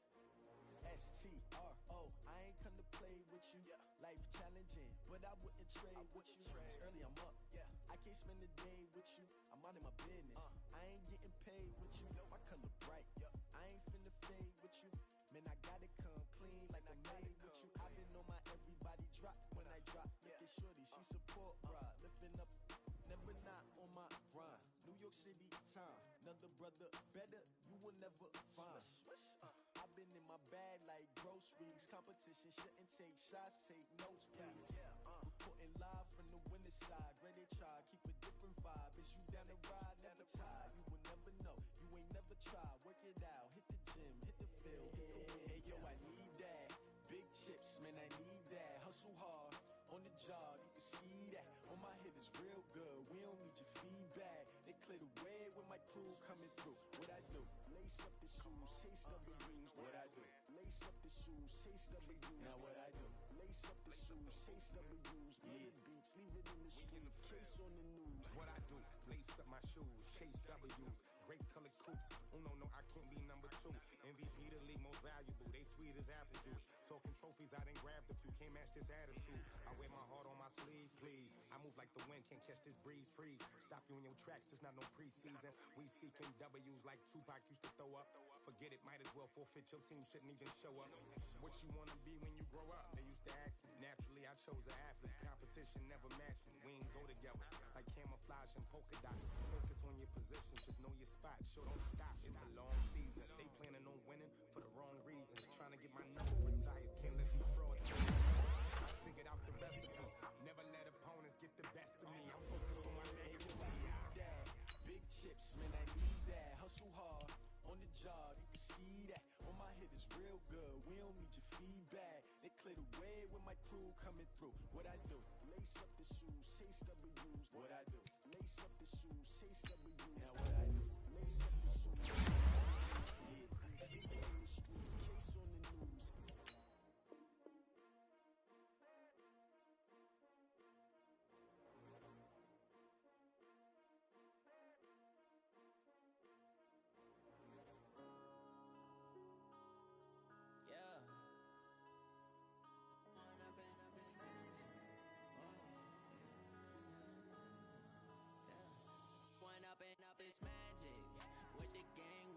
S-T-R-O, I ain't come to play with you. Yeah. Life challenging, but I wouldn't trade with you. It's early, I'm up. Yeah. I can't spend the day with you. I'm out of my business. I ain't getting paid with you. My color bright. I ain't finna fade with you. Man, I gotta come clean like I made with you. I've been on my everybody drop when I drop. Look at shorty, she support ride. Lifting up, never not on my grind. New York City time. Another brother better, you will never find. I've been in my bag like groceries. Competition shouldn't take shots, take notes, please. Reporting live from the winning side. Ready to try, keep a different vibe. Is you down the ride, never tired. You will never know, you ain't never tried. Work it out, hit the gym, hit the field. Hey yo, I need that. Big chips, man, I need that. Hustle hard, on the job, you can see that. On my hit is real good, we don't need your feedback. They clear the way with my crew coming through. What I do? Lace up the shoes, chase W's. What I do? Lace up the shoes, chase W's. Now what I do? Lace up the shoes, chase W's. Yeah, beats, leave it in the street, case on the news. What I do, lace up my shoes, chase W's, great colored coops. Oh no, I can't be number 2. MVP the league most valuable, they sweet as apple juice. Talking trophies, I done grabbed a few, can't match this attitude. I wear my heart on my sleeve, please. I move like the wind, can't catch this breeze, freeze. Stop you in your tracks, there's not no preseason. We seeking W's like Tupac used to throw up. Forget it, might as well forfeit, your team shouldn't even show up. What you wanna be when you grow up? They used to ask me, naturally I chose an athlete. Competition never matched me, we ain't go together. Like camouflage and polka dots. Focus on your position, just know your spot. Sure, don't stop, it's a long season. They planning on winning for the wrong reasons. Trying to get my number retired, can't let these frauds. I figured out the recipe. Never let opponents get the best of me. I'm focused on my legacy. That big chips, man, I need that. Hustle hard, on the job, you can see that. On my hit is real good, we don't need your feedback. They clear the way with my crew coming through. What I do? Lace up the shoes, chase W's. What I do? Lace up the shoes, chase W's. Now what I do? Lace up the shoes. Yeah, leave it in the street, case on the news. Yeah. One up and up is magic. With the gang,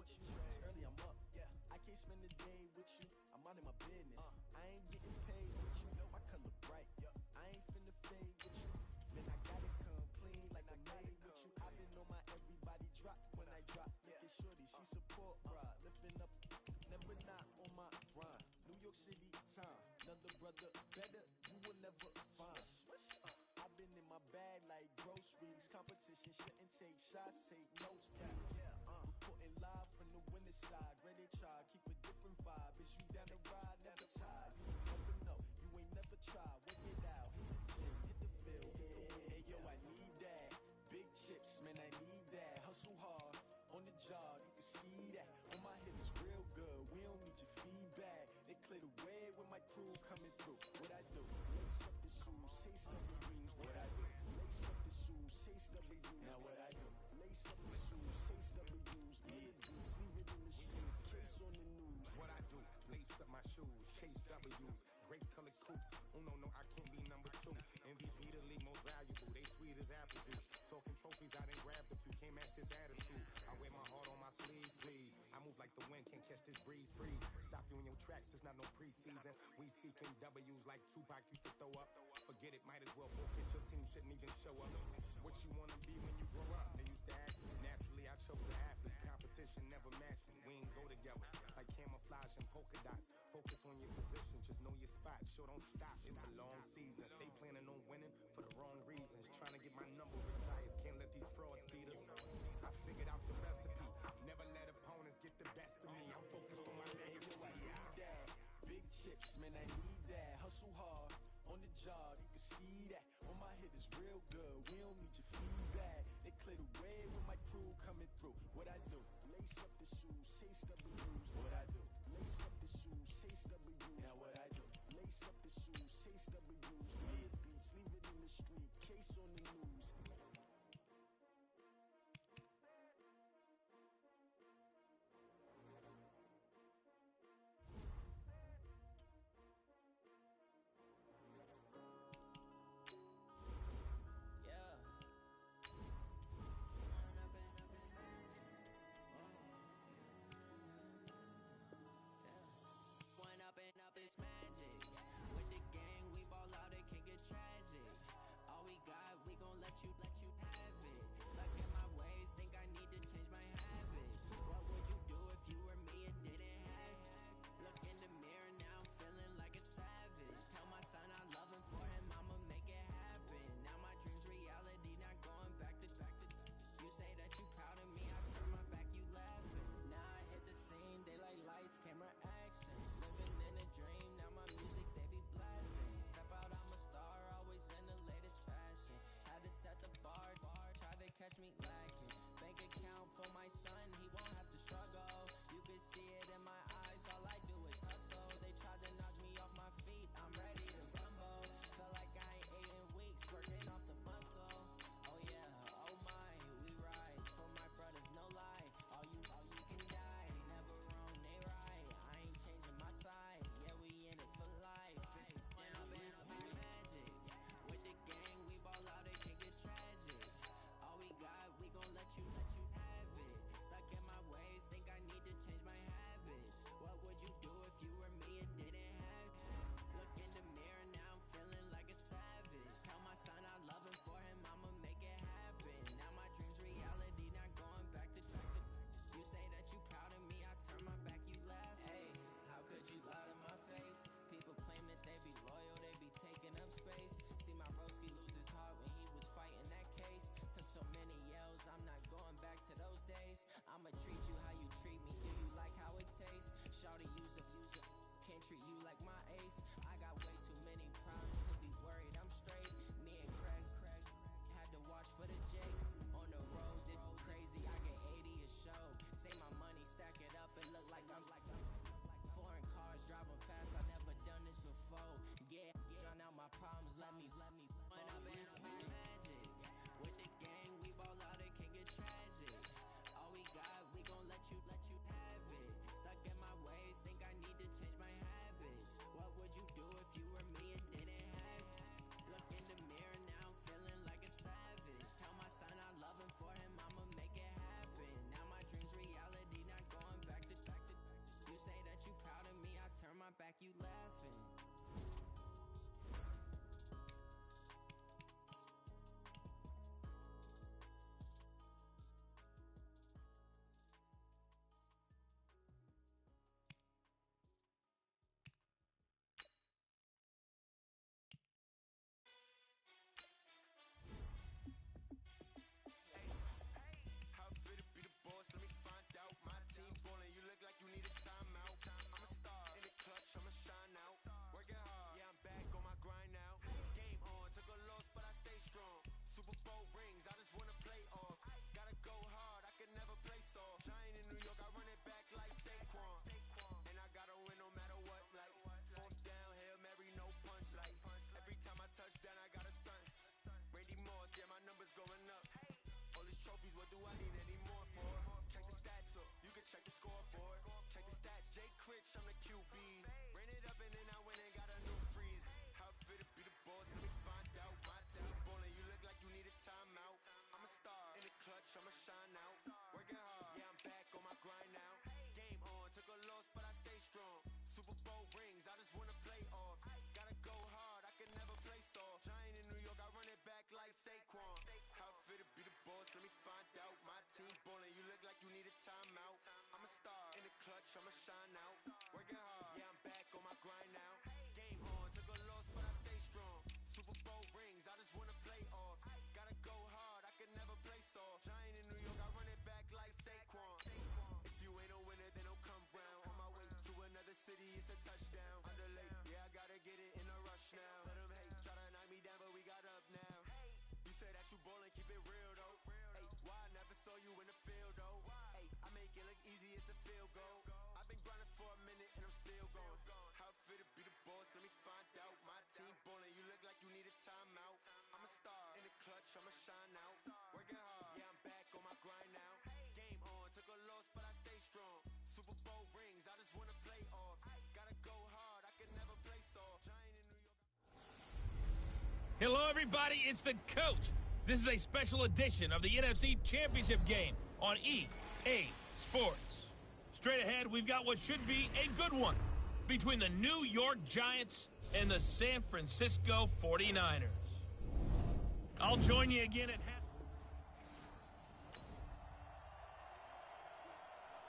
with you. It's early, I'm up. I can't spend the day with you. I'm out of my business. I ain't getting paid with you. My color bright. I ain't finna fade with you. Man, I gotta come clean like I made with you. I've been on my everybody drop when I drop. Look at shorty, she support bra. Lifting up, never not on my grind. New York City time. Another brother better, you will never find. I've been in my bag like groceries. Competition shouldn't take shots, take notes, please. Reporting live from the winter side. Ready try, keep a different vibe. Is you down the ride, never tired. You never know, you ain't never tried. Work it out, hit the gym, hit the field. Hey yo, I need that. Big chips, man, I need that. Hustle hard, on the job, you can see that. On my hip is real good, we don't need your feedback. They clear the way when my crew coming through. What I do? Lace up the shoes, chase up the rings. What I do? Lace up the shoes, chase up the rings. Now what I do? Lace up the shoes, chase up the rings. Leave it in the street, case on the news. What I do, lace up my shoes, chase W's, great colored coops. Oh no, I can't be number 2. MVP the league most valuable, they sweet as apple juice. Talking trophies, I done grabbed a few, can't match this attitude. I wear my heart on my sleeve, please. I move like the wind, can't catch this breeze, freeze. Stop you in your tracks, there's not no preseason. We seeking W's like Tupac used to throw up. Forget it, might as well forfeit, your team shouldn't even show up. What you wanna be when you grow up? They used to ask me, naturally I chose an athlete. Competition never matched me, we ain't go together. Like camouflage and polka dots. Focus on your position, just know your spot. Sure, don't stop, it's a long season. They planning on winning for the wrong reasons. Trying to get my number retired, can't let these frauds beat us. I figured out the recipe, never let opponents get the best of me. I'm focused on my legacy. I need that. Big chips, man, I need that. Hustle hard, on the job, you can see that. On my hit is real good, we don't need your feedback. They clear the way when my crew coming through. What I do? Lace up the shoes, chase W's. What I do? Lace up the shoes, chase W's. Now what I do? Lace up the shoes, chase W's. Leave beats, leave it in the street, case on the news. Up is magic. With the gang, we ball out, it can get tragic. All we got, we gon' let I'ma shine out. Working hard, yeah, I'm back on my grind now. Game on, took a loss, but I stay strong. Super Bowl rings, I just wanna play off. Gotta go hard, I can never play soft. Giant in New York, I run it back like Saquon. How fit to be the boss, let me find out. My team ballin', you look like you need a timeout. I'm a star, in the clutch, I'ma shine out. Working hard, yeah, I'm back on my grind now. Game on, took a loss, but I stay strong. Super Bowl rings, I just wanna play off. Gotta go hard, I can never play soft. Giant in New York, I run it back like Saquon. If you ain't a winner, then don't come round. On my way to another city, it's a touchdown. Underlay, yeah, I gotta get it in a rush now. Let them hate, try to knock me down, but we got up now. You say that you ballin', keep it real though. Hey, why I never saw you in the field though? Hey, I make it look easy, it's a field goal. I've been grinding for a minute and I'm still going. How fit to be the boss, let me find out. My team ballin', you look like you need a timeout. I'm a star, in the clutch, I'ma shine out. Working hard, yeah, I'm back on my grind now. Game on, took a loss, but I stay strong. Super Bowl rings, I just wanna play off. Gotta go hard, I can never play soft. Giant in New York. Hello, everybody. It's the coach. This is a special edition of the NFC Championship game on EA Sports. Straight ahead, we've got what should be a good one between the New York Giants and the San Francisco 49ers. I'll join you again at half.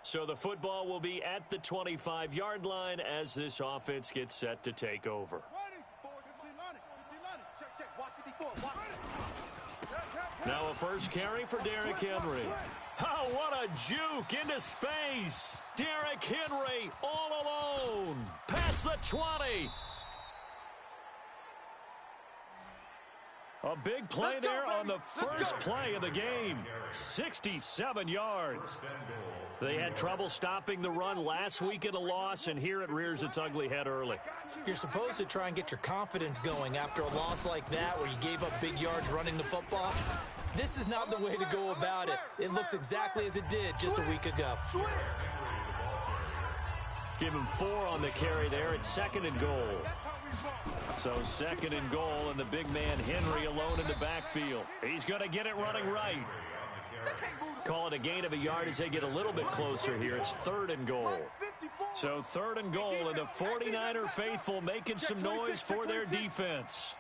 So the football will be at the 25-yard line as this offense gets set to take over. Ready? 15 line it. 15 line it. Check, check. Watch 54. Watch. Now a first carry for Derrick Henry. Oh, what a juke into space. Derrick Henry all alone. Past the 20. A big play there on the first play of the game. 67 yards. They had trouble stopping the run last week in a loss, and here it rears its ugly head early. You're supposed to try and get your confidence going after a loss like that where you gave up big yards running the football. This is not the way to go about it. It looks exactly as it did just a week ago. Give him 4 on the carry there. It's 2nd and goal. So 2nd and goal, and the big man Henry alone in the backfield. He's going to get it running right. Call it a gain of a yard as they get a little bit closer here. It's 3rd and goal. So 3rd and goal, and the 49er faithful making some noise for their defense.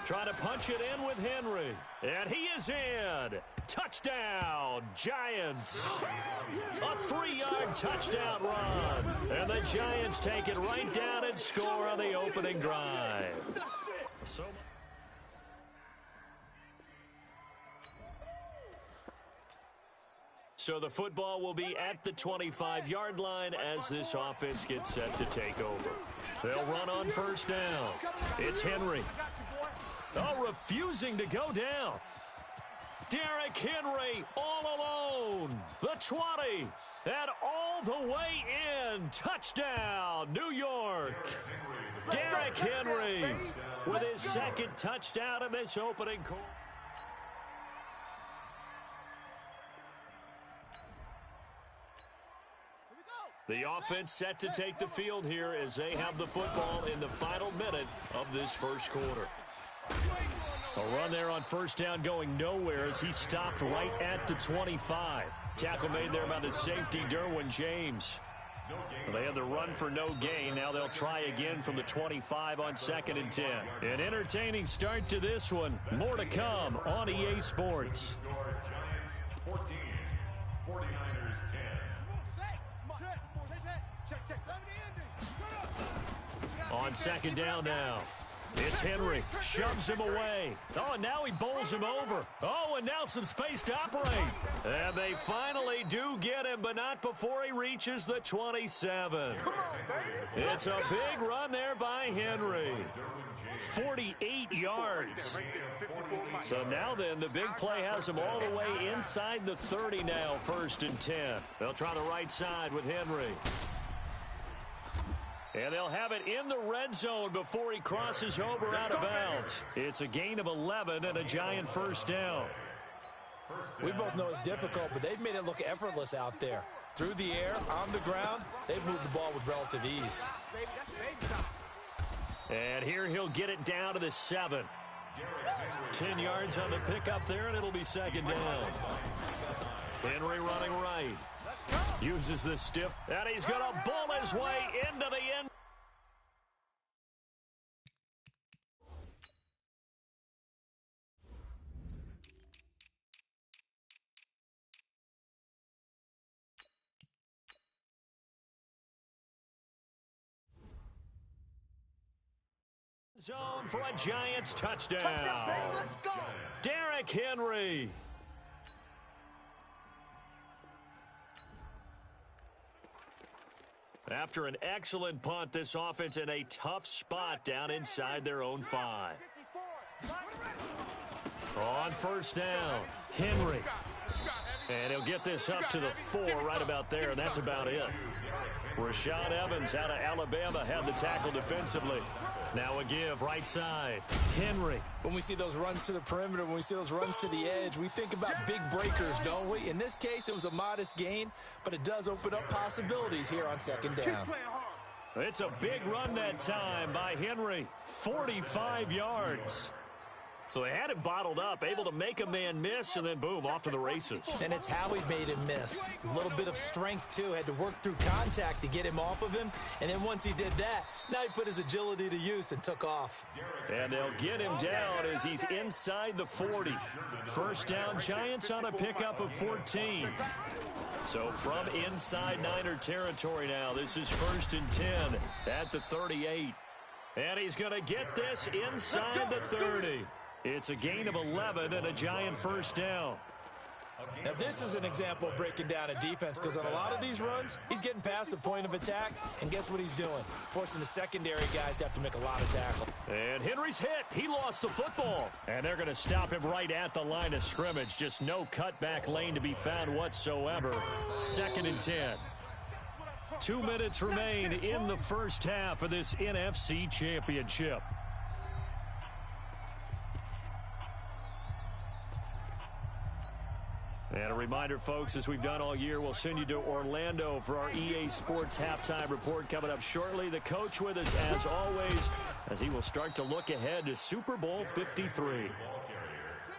Trying to punch it in with Henry. And he is in. Touchdown, Giants. A 3-yard touchdown run. And the Giants take it right down and score on the opening drive. So the football will be at the 25-yard line as this offense gets set to take over. They'll run on first down. It's Henry. Oh, refusing to go down. Derrick Henry all alone. The 20. And all the way in. Touchdown, New York. Derrick Henry with his 2nd touchdown in this opening quarter. The offense set to take the field here as they have the football in the final minute of this first quarter. A run there on first down going nowhere as he stopped right at the 25. Tackle made there by the safety, Derwin James. They had the run for no gain. Now they'll try again from the 25 on 2nd and 10. An entertaining start to this one. More to come on EA Sports. Giants 14, 49ers 10. On 2nd down now. It's Henry. Shoves him away. Oh, and now he bowls him over. Oh, and now some space to operate. And they finally do get him, but not before he reaches the 27. It's a big run there by Henry. 48 yards. So now then, the big play has him all the way inside the 30 now, 1st and 10. They'll try the right side with Henry. And they'll have it in the red zone before he crosses over out of bounds. It's a gain of 11 and a Giant first down. We both know it's difficult, but they've made it look effortless out there. Through the air, on the ground, they've moved the ball with relative ease. And here he'll get it down to the 7. Derrick Henry 10 yards on the pickup there, and it'll be second down. Henry running right. Uses this stiff, and he's going to bull his way into the end. Zone for a Giants touchdown. Touchdown, baby, let's go. Derrick Henry. After an excellent punt, this offense in a tough spot down inside their own 5. On first down, Henry. And he'll get this up to the 4 right about there, and that's about it. Rashad Evans out of Alabama had the tackle defensively. Now a give right side. Henry. When we see those runs to the perimeter, when we see those runs to the edge, we think about big breakers, don't we? In this case, it was a modest gain, but it does open up possibilities here on second down. It's a big run that time by Henry. 45 yards. So they had it bottled up, able to make a man miss, and then boom, off to the races. And it's how he made him miss. A little bit of strength, too. Had to work through contact to get him off of him. And then once he did that, now he put his agility to use and took off. And they'll get him down as he's inside the 40. First down, Giants on a pickup of 14. So from inside Niner territory now, this is 1st and 10 at the 38. And he's going to get this inside the 30. It's a gain of 11 and a Giant first down. Now, this is an example of breaking down a defense because on a lot of these runs, he's getting past the point of attack, and guess what he's doing? Forcing the secondary guys to have to make a lot of tackles. And Henry's hit. He lost the football. And they're going to stop him right at the line of scrimmage. Just no cutback lane to be found whatsoever. 2nd and 10. 2 minutes remain in the first half of this NFC Championship. And a reminder, folks, as we've done all year, we'll send you to Orlando for our EA Sports halftime report coming up shortly. The coach with us, as always, as he will start to look ahead to Super Bowl 53.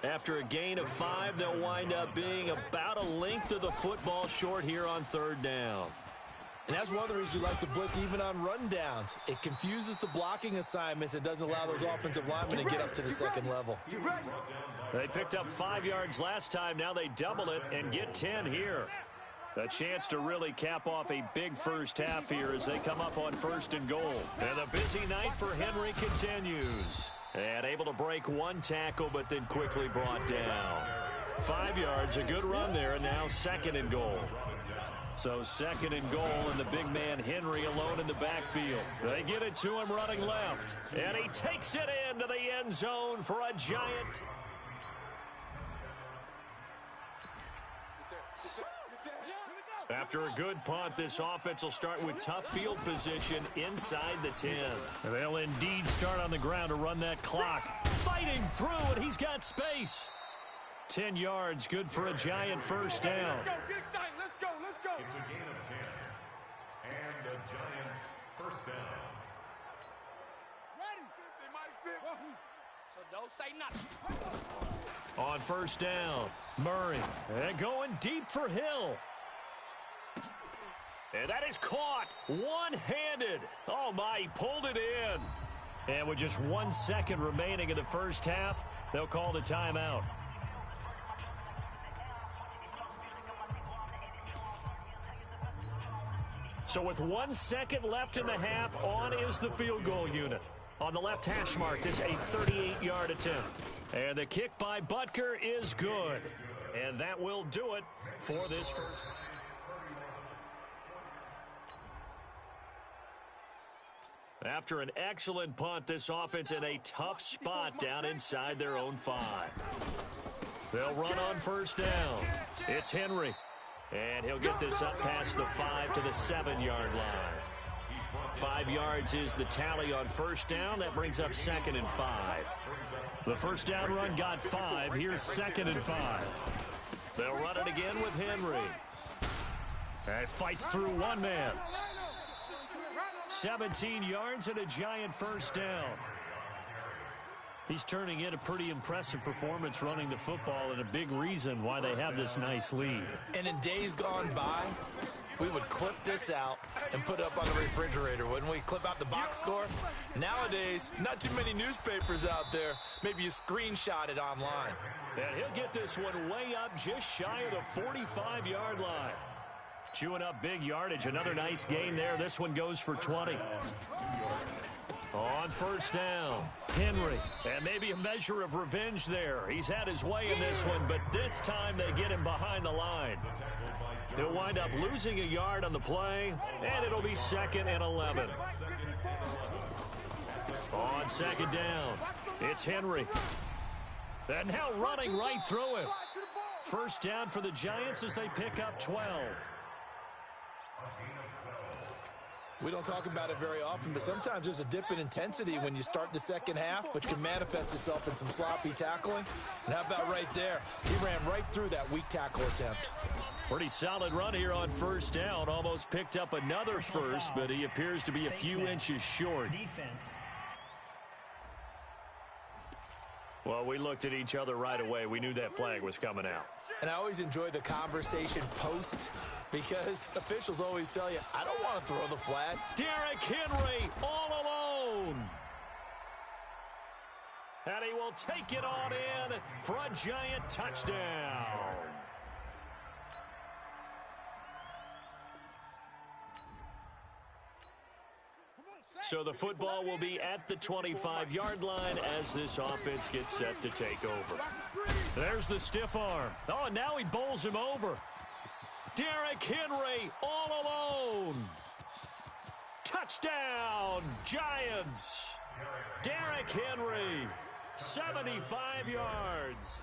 After a gain of 5, they'll wind up being about a length of the football short here on 3rd down. And that's one of the reasons you like to blitz even on rundowns. It confuses the blocking assignments. It doesn't allow those offensive linemen to get up to the second level. They picked up 5 yards last time. Now they double it and get 10 here. A chance to really cap off a big first half here as they come up on 1st and goal. And the busy night for Henry continues. And able to break one tackle, but then quickly brought down. 5 yards, a good run there, and now 2nd and goal. So 2nd and goal, and the big man Henry alone in the backfield. They get it to him running left. And he takes it into the end zone for a Giant. After a good punt, this offense will start with tough field position inside the 10. They'll indeed start on the ground to run that clock. Fighting through, and he's got space. 10 yards, good for a Giant first down. Let's go. It's a gain of 10. And the Giants first down. Ready. They might fit. So don't say nothing. On first down, Murray. And going deep for Hill. And that is caught one-handed. Oh, my, he pulled it in. And with just 1 second remaining in the first half, they'll call the timeout. So with 1 second left in the half, on is the field goal unit. On the left hash mark, this a 38-yard attempt. And the kick by Butker is good. And that will do it for this first. After an excellent punt, this offense in a tough spot down inside their own 5. They'll run on first down. It's Henry. And he'll get this up past the 5 to the 7-yard line. 5 yards is the tally on first down. That brings up 2nd and 5. The first down run got 5. Here's 2nd and 5. They'll run it again with Henry. And fights through one man. 17 yards and a Giant first down. He's turning in a pretty impressive performance running the football, and a big reason why they have this nice lead. And in days gone by, we would clip this out and put it up on the refrigerator, wouldn't we? Clip out the box score. Nowadays, not too many newspapers out there. Maybe you screenshot it online. And he'll get this one way up just shy of the 45-yard line. Chewing up big yardage. Another nice gain there. This one goes for 20. On first down, Henry. And maybe a measure of revenge there. He's had his way in this one, but this time they get him behind the line. He'll wind up losing a yard on the play, and it'll be 2nd and 11. On second down, it's Henry. And now running right through him. First down for the Giants as they pick up 12. We don't talk about it very often, but sometimes there's a dip in intensity when you start the second half, which can manifest itself in some sloppy tackling. And how about right there? He ran right through that weak tackle attempt. Pretty solid run here on first down. Almost picked up another first, but he appears to be a few inches short. Defense. Well, we looked at each other right away. We knew that flag was coming out. And I always enjoy the conversation post because officials always tell you, I don't want to throw the flag. Derrick Henry all alone. And he will take it on in for a Giant touchdown. So the football will be at the 25-yard line as this offense gets set to take over. There's the stiff arm. Oh, and now he bowls him over. Derrick Henry all alone. Touchdown, Giants. Derrick Henry, 75 yards.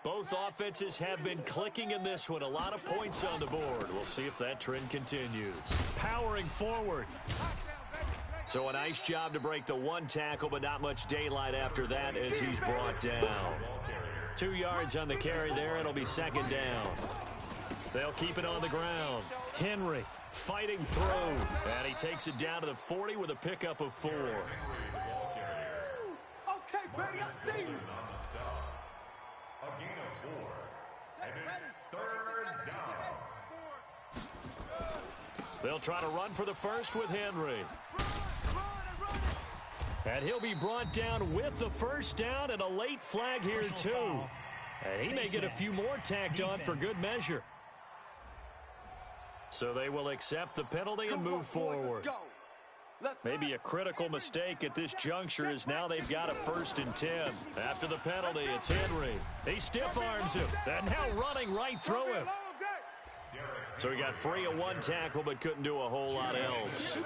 Both offenses have been clicking in this one. A lot of points on the board. We'll see if that trend continues. Powering forward. So a nice job to break the one tackle, but not much daylight after that as he's brought down. 2 yards on the carry there. It'll be second down. They'll keep it on the ground. Henry fighting through. And he takes it down to the 40 with a pickup of 4. Okay, buddy, I see you. A gain of 4. And it's 3rd down. They'll try to run for the first with Henry. And he'll be brought down with the first down and a late flag here too. And he may get a few more tacked on for good measure. So they will accept the penalty and move forward. Maybe a critical mistake at this juncture is now they've got a 1st and 10. After the penalty, it's Henry. He stiff arms him. And now running right through him. So he got free of one tackle but couldn't do a whole lot else.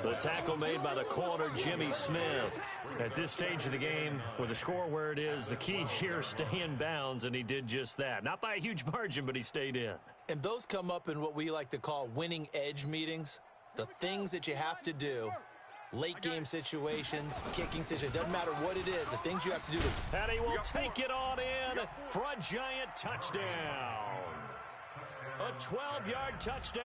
The tackle made by the corner, Jimmy Smith. At this stage of the game, with the score where it is, the key here, stay in bounds, and he did just that. Not by a huge margin, but he stayed in. And those come up in what we like to call winning edge meetings. The things that you have to do, late game situations, kicking situations, doesn't matter what it is, the things you have to do. And he will take it on in for a Giant touchdown. A 12-yard touchdown